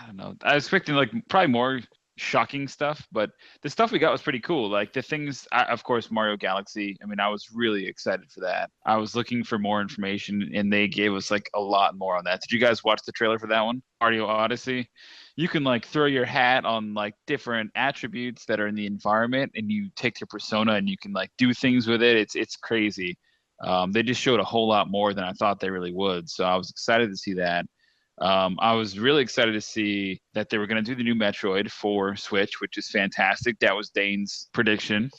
don't know. I was expecting like probably more shocking stuff, but the stuff we got was pretty cool. Like the things, of course, Mario Galaxy. I mean, I was really excited for that. I was looking for more information, and they gave us like a lot more on that. Did you guys watch the trailer for that one? Mario Odyssey. You can like throw your hat on like different attributes that are in the environment, and you take your persona and you can like do things with it. It's crazy. They just showed a whole lot more than I thought they really would. So I was excited to see that. I was really excited to see that they were going to do the new Metroid for Switch, which is fantastic. That was Dane's prediction.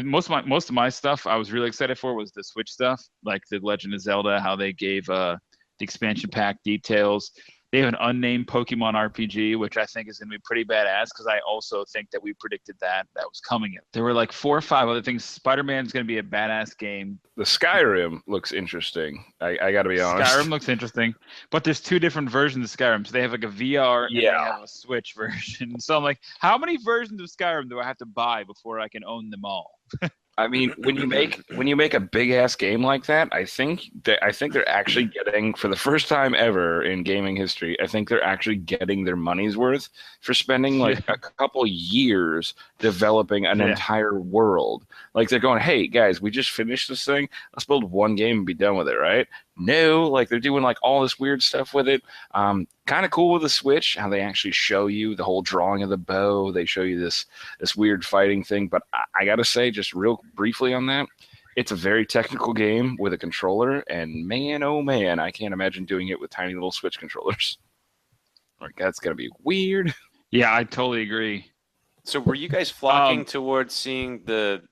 Most of my stuff I was really excited for was the Switch stuff, like the Legend of Zelda, how they gave the expansion pack details. They have an unnamed Pokemon RPG, which I think is going to be pretty badass because I also think that we predicted that was coming. There were like 4 or 5 other things. Spider-Man's going to be a badass game. The Skyrim looks interesting. I got to be honest. Skyrim looks interesting, but there's 2 different versions of Skyrim. So they have like a VR and they have a Switch version. So I'm like, how many versions of Skyrim do I have to buy before I can own them all? I mean, when you make a big ass game like that, I think they're actually getting, for the first time ever in gaming history, I think they're actually getting their money's worth for spending like a couple years developing an entire world. Like they're going, hey guys, we just finished this thing. Let's build one game and be done with it, right? No, like they're doing like all this weird stuff with it. Kind of cool with the Switch, how they actually show you the whole drawing of the bow. They show you this weird fighting thing. But I gotta say, just real briefly on that, it's a very technical game with a controller, and man, oh man, I can't imagine doing it with tiny little Switch controllers. Like that's gonna be weird. Yeah, I totally agree. So were you guys flocking towards seeing the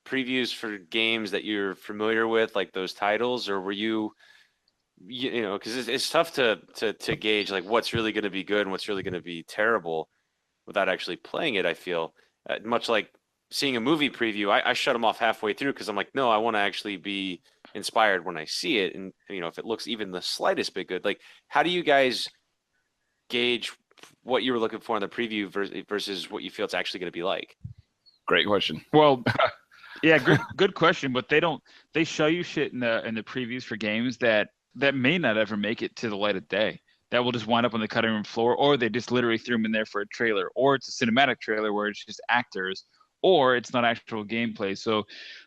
previews for games that you're familiar with, like those titles, or were you know, because it's tough to gauge like what's really going to be good and what's really going to be terrible without actually playing it. I feel much like seeing a movie preview. I shut them off halfway through because I'm like, no, I want to actually be inspired when I see it, and you know, if it looks even the slightest bit good. Like, how do you guys gauge what you were looking for in the preview versus what you feel it's actually going to be like? Great question. Well, yeah, good question. But they show you shit in the previews for games that may not ever make it to the light of day. That will just wind up on the cutting room floor, or they just literally threw them in there for a trailer, or it's a cinematic trailer where it's just actors, or it's not actual gameplay.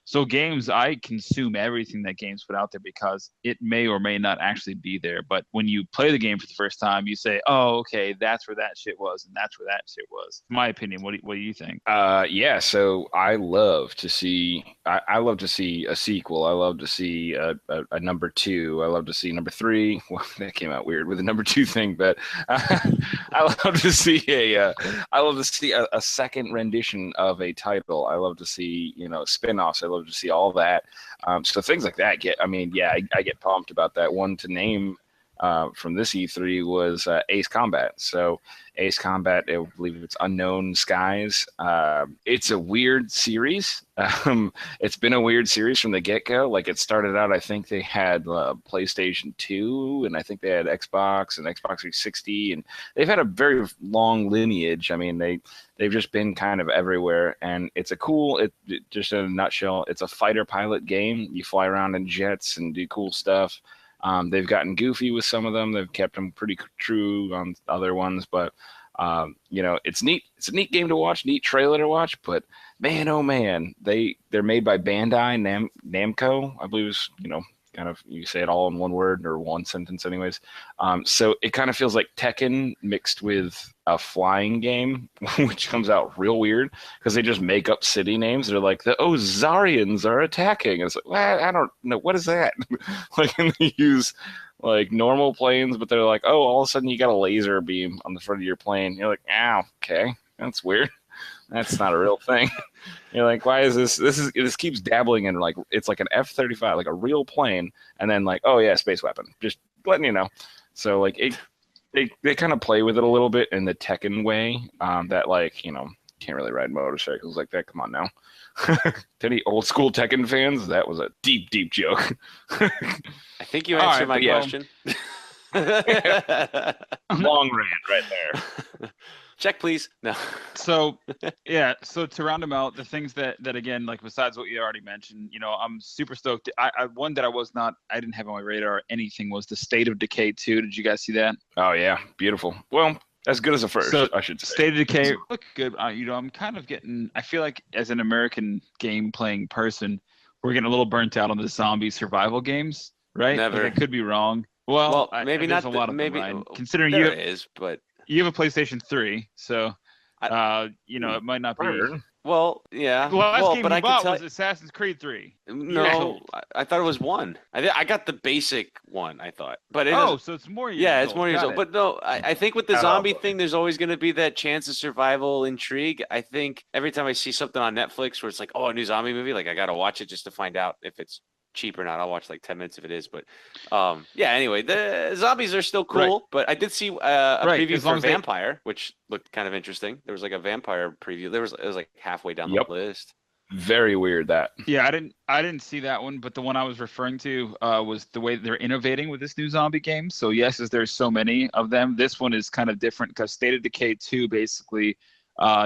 So games, I consume everything that games put out there because it may or may not actually be there. But when you play the game for the first time, you say, oh, okay, that's where that shit was, and that's where that shit was. In my opinion, what do you think? Yeah, so I love to see a sequel. I love to see a number 2. I love to see number 3. Well, that came out weird with the number 2 thing, but I love to see a second rendition of a title. I love to see, you know, spin-offs. I love to see all that. So things like that I get pumped about that. One to name from this E3 was Ace Combat. So Ace Combat, I believe it's Unknown Skies. It's a weird series. It's been a weird series from the get-go. Like it started out, I think they had PlayStation 2, and I think they had Xbox and Xbox 360, and they've had a very long lineage. I mean, they've just been kind of everywhere, and it's just in a nutshell, it's a fighter pilot game. You fly around in jets and do cool stuff. They've gotten goofy with some of them. They've kept them pretty true on other ones, but you know, it's neat. It's a neat game to watch, neat trailer to watch. But man, oh man, they're made by Bandai Namco, I believe is, you know, kind of, you say it all in one word or one sentence anyways. So it kind of feels like Tekken mixed with a flying game, which comes out real weird because they just make up city names. They're like, the Zarians are attacking. It's like, well, I don't know. What is that? Like, and they use like normal planes, but they're like, oh, all of a sudden you got a laser beam on the front of your plane. You're like, oh, okay, that's weird. That's not a real thing. You're like, why is this? This keeps dabbling in, like, it's like an F-35, like a real plane, and then like, oh yeah, space weapon. Just letting you know. So like they kind of play with it a little bit in the Tekken way. That, like, you know, can't really ride motorcycles like that. Come on now. To any old school Tekken fans, that was a deep joke. I think you answered my question. Long rant right there. Check, please. No. So, yeah. So to round them out, the things that again, like besides what you already mentioned, you know, I'm super stoked. One that I didn't have on my radar or anything was the State of Decay 2. Did you guys see that? Oh yeah, beautiful. Well, as good as the first, I should say. State of Decay looked good. You know, I'm kind of getting. I feel like as an American game playing person, we're getting a little burnt out on the zombie survival games, right? Never. Like, I could be wrong. Well, maybe there's not. A lot of maybe them, considering there is, but you have a PlayStation 3, so you know, it might not be. Well, yeah. The last game but you I bought can was Assassin's Creed 3. No, I thought it was 1. I got the basic one, I thought. But so it's more years it's old. more years Got old. it. But no, I think with the zombie thing, there's always going to be that chance of survival intrigue. I think every time I see something on Netflix where it's like, oh, a new zombie movie, like I got to watch it just to find out if it's cheap or not. I'll watch like 10 minutes if it is. But yeah, anyway, the zombies are still cool. Right. But I did see a Right, preview as long for as they- Vampire, which looked kind of interesting. There was like a Vampire preview. It was like halfway down Yep. the list. Very weird that. Yeah, I didn't see that one, but the one I was referring to was the way they're innovating with this new zombie game. So yes, as there's so many of them, this one is kind of different because State of Decay 2, basically,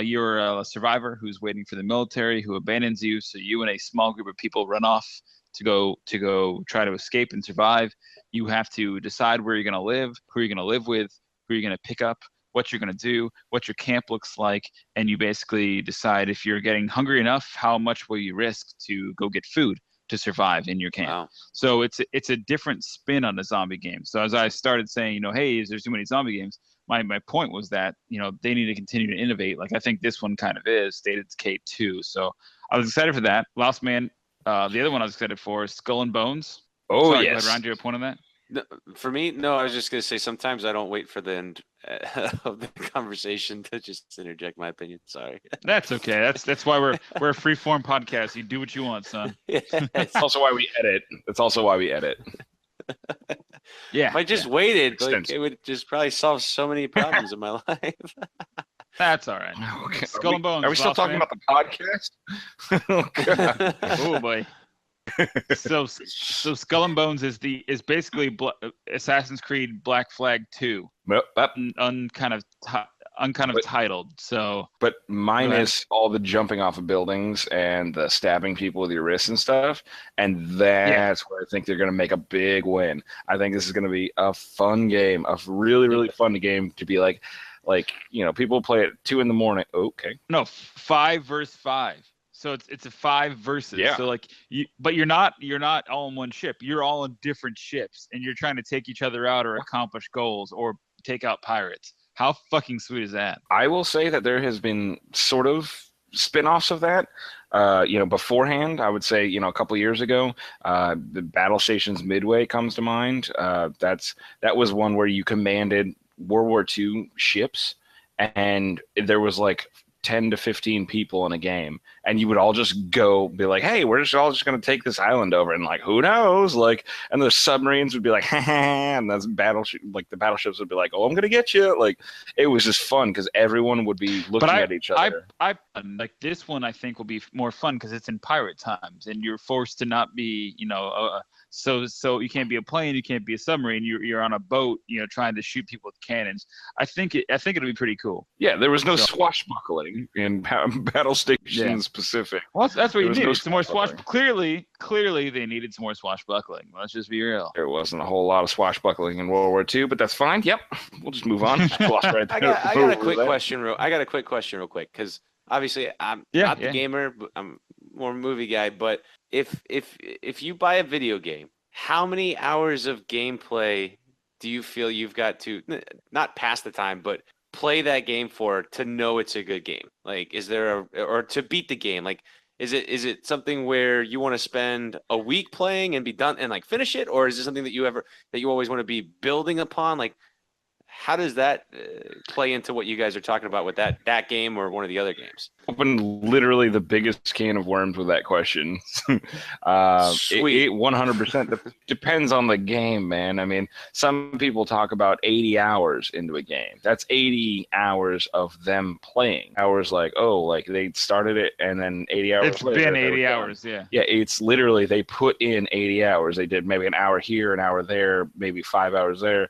you're a survivor who's waiting for the military who abandons you. So you and a small group of people run off to go try to escape and survive. You have to decide where you're going to live, who you're going to live with, who you're going to pick up, what you're going to do, what your camp looks like, and you basically decide if you're getting hungry enough, how much will you risk to go get food to survive in your camp. Wow. So it's a different spin on the zombie game. So as I started saying, hey, there's too many zombie games, my point was that, they need to continue to innovate. Like I think this one kind of is, State of Decay 2. So I was excited for that. Last Man, the other one I was excited for is Skull and Bones. Oh, Sorry, yes. Ryan, do you have a point on that? No, for me, no. I was just gonna say sometimes I don't wait for the end of the conversation to just interject my opinion. Sorry. That's okay. That's why we're a free form podcast. You do what you want, son. That's also why we edit. Yeah. If I just waited, like, it would just probably solve so many problems in my life. That's all right. Okay. Skull and Bones. Are we still Last talking Man. about the podcast? Oh, God. Oh boy. So Skull and Bones is basically Assassin's Creed Black Flag 2, Well, titled. So, but minus all the jumping off of buildings and the stabbing people with your wrists and stuff, and that's where I think they're going to make a big win. I think this is going to be a fun game, a really, really fun game to be like people play at 2 a.m. Okay. No, 5 versus 5. So it's a 5 versus. Yeah. So but you're not all in one ship. You're all in different ships, and you're trying to take each other out or accomplish goals or take out pirates. How fucking sweet is that? I will say that there has been sort of spin-offs of that. Beforehand, I would say, a couple of years ago, the Battle Stations Midway comes to mind. That was one where you commanded World War II ships, and there was like 10 to 15 people in a game, and you would all just go be like, hey, we're all just going to take this island over, and like, who knows, and the submarines would be like, ha ha, and the battleships would be like, oh, I'm going to get you. Like, it was just fun because everyone would be looking at each other. I like this one. I think will be more fun because it's in pirate times, and you're forced to not be, so you can't be a plane, you can't be a submarine. You're on a boat, trying to shoot people with cannons. I think it'll be pretty cool. Yeah, there was no swashbuckling in Battle Station Pacific. Well, that's what you needed. No some more Clearly, they needed some more swashbuckling. Let's just be real. There wasn't a whole lot of swashbuckling in World War II, but that's fine. Yep, we'll just move on. I got a quick question real quick, because obviously I'm not the gamer, but I'm more movie guy. But if you buy a video game, how many hours of gameplay do you feel you've got to not pass the time, but play that game for to know it's a good game? Like, is there or to beat the game? Like, is it something where you want to spend a week playing and be done and like finish it, or is it something that you always want to be building upon? Like, how does that play into what you guys are talking about with that game or one of the other games? Open literally the biggest can of worms with that question. It 100% depends on the game, man. I mean, some people talk about 80 hours into a game. That's 80 hours of them playing. Hours like they started it and then 80 hours It's later. been 80 hours, yeah. Yeah, it's literally they put in 80 hours. They did maybe an hour here, an hour there, maybe 5 hours there.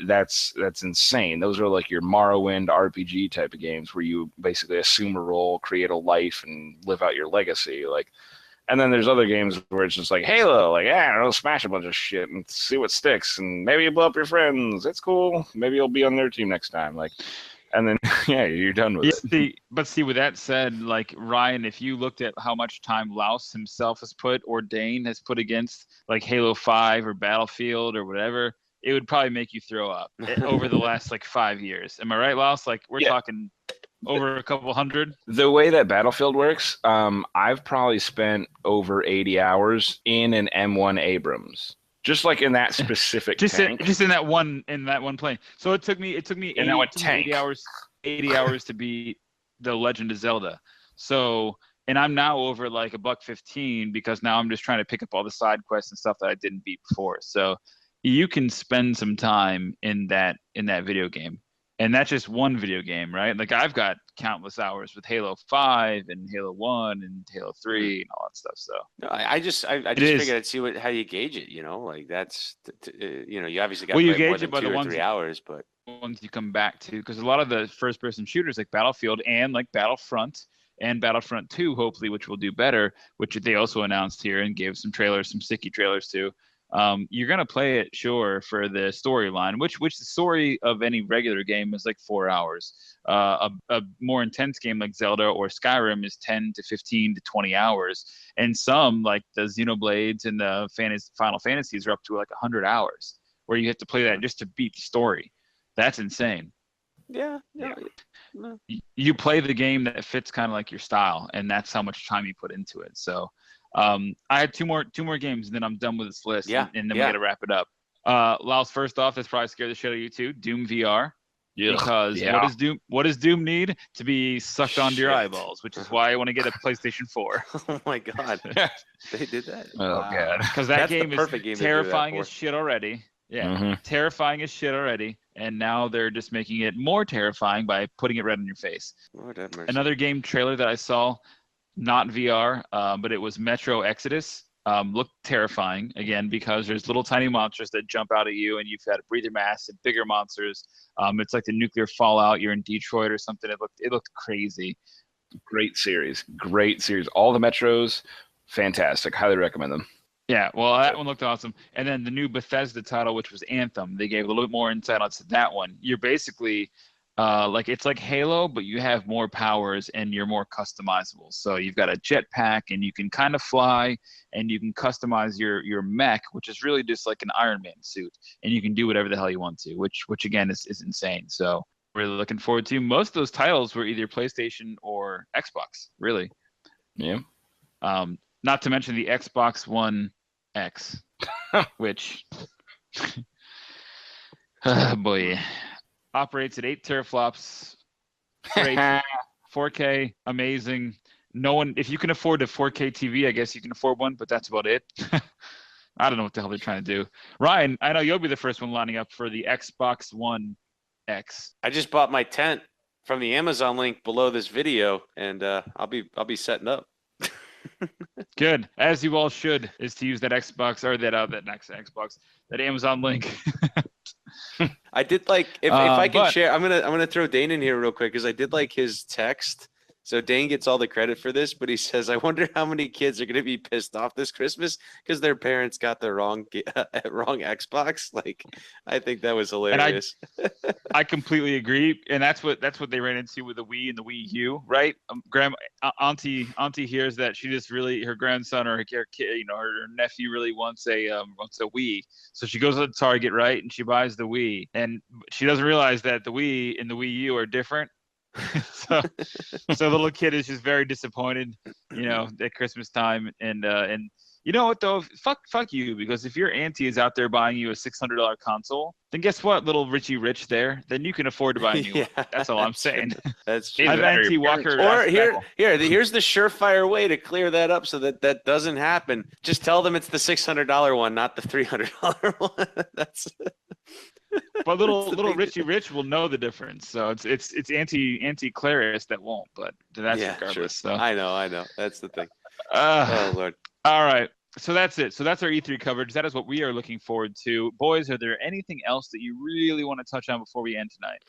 That's insane. Those are like your Morrowind RPG type of games where you basically assume a role, create a life, and live out your legacy. Like, and then there's other games where it's just like Halo, like, smash a bunch of shit and see what sticks, and maybe you blow up your friends. It's cool. Maybe you'll be on their team next time. Like, and then you're done with it. But with that said, like Ryan, if you looked at how much time Laos himself has put or Dane has put against like Halo 5 or Battlefield or whatever, it would probably make you throw up over the last 5 years. Am I right, Laos? Like we're talking over a couple hundred. The way that Battlefield works, I've probably spent over 80 hours in an M1 Abrams, just like in that specific tank. Just in that one plane. So it took me 80 hours to beat The Legend of Zelda. So and I'm now over like $1.15 because now I'm just trying to pick up all the side quests and stuff that I didn't beat before. So you can spend some time in that video game. And that's just one video game, right? Like I've got countless hours with Halo 5 and Halo 1 and Halo 3 and all that stuff. So No, I just figured I'd see how you gauge it. You know, like that's you know, you obviously got to play more than 2 or 3 hours, but ones you come back to, because a lot of the first-person shooters like Battlefield and like Battlefront and Battlefront 2, hopefully, which will do better, which they also announced here and gave some trailers, some sticky trailers to. You're gonna play it, sure, for the storyline, which the story of any regular game is like 4 hours. A more intense game like Zelda or Skyrim is 10 to 15 to 20 hours, and some like the Xenoblades and the Final Fantasies are up to like 100 hours, where you have to play that just to beat the story. That's insane. Yeah. You play the game that fits kind of like your style, and that's how much time you put into it. So. I had two more games, and then I'm done with this list. And then we got to wrap it up. Laos, first off, that's probably scared the shit out of you too. Doom VR. Because what does Doom need? To be sucked onto your eyeballs, which is why I want to get a PlayStation 4. Oh my god, they did that. Oh god, because that game is terrifying as shit already. Yeah, terrifying as shit already, and now they're just making it more terrifying by putting it right in your face. Lord have mercy. Another game trailer that I saw. Not VR, but it was Metro Exodus. Looked terrifying, again, because there's little tiny monsters that jump out at you, and you've got breather masks and bigger monsters. It's like the nuclear fallout. You're in Detroit or something. It looked crazy. Great series. All the Metros, fantastic. Highly recommend them. Yeah, well, that one looked awesome. And then the new Bethesda title, which was Anthem, they gave a little bit more insight onto that one. You're basically... it's like Halo, but you have more powers and you're more customizable. So you've got a jetpack and you can kind of fly, and you can customize your mech, which is really just like an Iron Man suit, and you can do whatever the hell you want to, which again is insane. So really looking forward to. Most of those titles were either PlayStation or Xbox, really. Yeah. Not to mention the Xbox One X, which oh boy. Operates at 8 teraflops. Great. 4K, amazing. No one, if you can afford a 4K TV, I guess you can afford one, but that's about it. I don't know what the hell they're trying to do. Ryan, I know you'll be the first one lining up for the Xbox One X. I just bought my tent from the Amazon link below this video, and I'll be setting up. Good, as you all should, is to use that Xbox or that next Xbox, that Amazon link. I did like if I can share. I'm gonna throw Dane in here real quick because I did like his text. So Dane gets all the credit for this, but he says, "I wonder how many kids are gonna be pissed off this Christmas because their parents got the wrong Xbox." Like, I think that was hilarious. And I completely agree, and that's what they ran into with the Wii and the Wii U, right? Auntie hears that she just really, her grandson or her kid, her nephew really wants a Wii, so she goes to Target, right, and she buys the Wii, and she doesn't realize that the Wii and the Wii U are different. so the little kid is just very disappointed, at Christmas time, and you know what though? Fuck you, because if your auntie is out there buying you a $600 console, then guess what, little Richie Rich there? Then you can afford to buy a new one. That's all I'm saying. That's true. Have Auntie Walker. Or here's the surefire way to clear that up so that doesn't happen. Just tell them it's the $600 one, not the $300 one. That's. But little Richie Rich will know the difference. So it's Auntie Clarice that won't, but that's regardless. Sure. So I know. That's the thing. Oh Lord. All right. So that's it. So that's our E3 coverage. That is what we are looking forward to. Boys, are there anything else that you really want to touch on before we end tonight?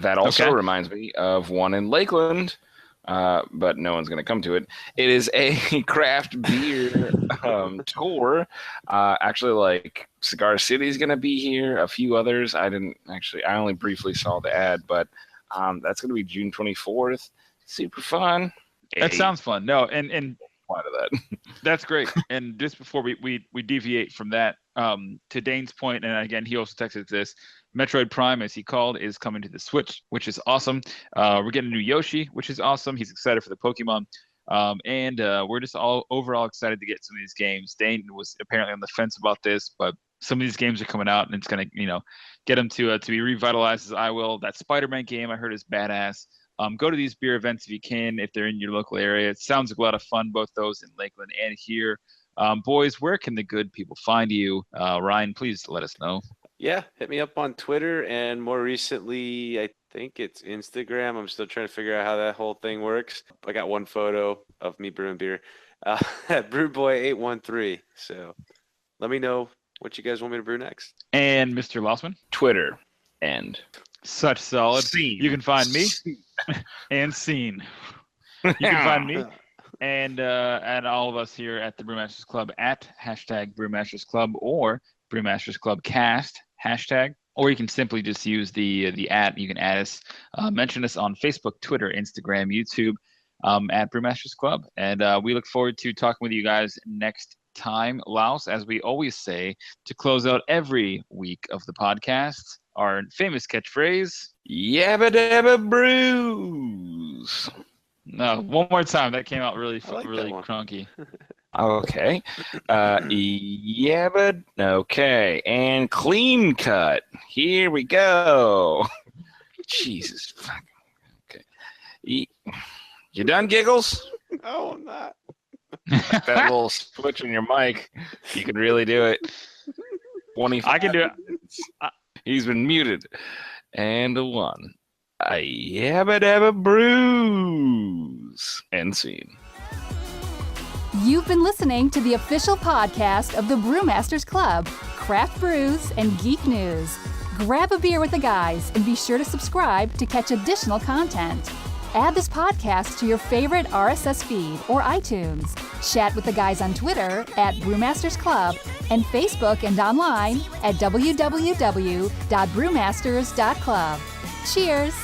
That also reminds me of one in Lakeland, but no one's going to come to it. It is a craft beer tour. Actually, like Cigar City is going to be here. A few others. I only briefly saw the ad, but that's going to be June 24th. Super fun. That sounds fun. No, and part of that. That's great. And just before we deviate from that, to Dane's point, and again, he also texted this, Metroid Prime, as he called, is coming to the Switch, which is awesome. We're getting a new Yoshi, which is awesome. He's excited for the Pokemon. And we're just all overall excited to get some of these games. Dane was apparently on the fence about this, but some of these games are coming out, and it's going to, get him to be revitalized as I will. That Spider-Man game I heard is badass. Go to these beer events if you can, if they're in your local area. It sounds like a lot of fun, both those in Lakeland and here. Boys, where can the good people find you? Ryan, please let us know. Yeah, hit me up on Twitter, and more recently, I think it's Instagram. I'm still trying to figure out how that whole thing works. I got one photo of me brewing beer at Brewboy813. So let me know what you guys want me to brew next. And Mr. Lossman? Twitter and Such solid. Scene. You can find me and Scene. You can find me and all of us here at the Brewmasters Club at #Brewmasters Club or Brewmasters Club Cast #, or you can simply just use the @ you can add us, mention us on Facebook, Twitter, Instagram, YouTube, at Brewmasters Club, and we look forward to talking with you guys next time. Laos, as we always say to close out every week of the podcast, our famous catchphrase, Yabba Dabba Brews. no, one more time. That came out really I like that really one. crunky. Okay. Yabba. Okay. And clean cut. Here we go. Jesus. Okay. You done, Giggles? No, I'm not. That little switch on your mic. You can really do it. 25. I can do it. He's been muted. And a 1. A Yabba Dabba Brews. End scene. You've been listening to the official podcast of the Brewmasters Club, Craft Brews and Geek News. Grab a beer with the guys and be sure to subscribe to catch additional content. Add this podcast to your favorite RSS feed or iTunes. Chat with the guys on Twitter at Brewmasters Club and Facebook and online at www.brewmasters.club. Cheers!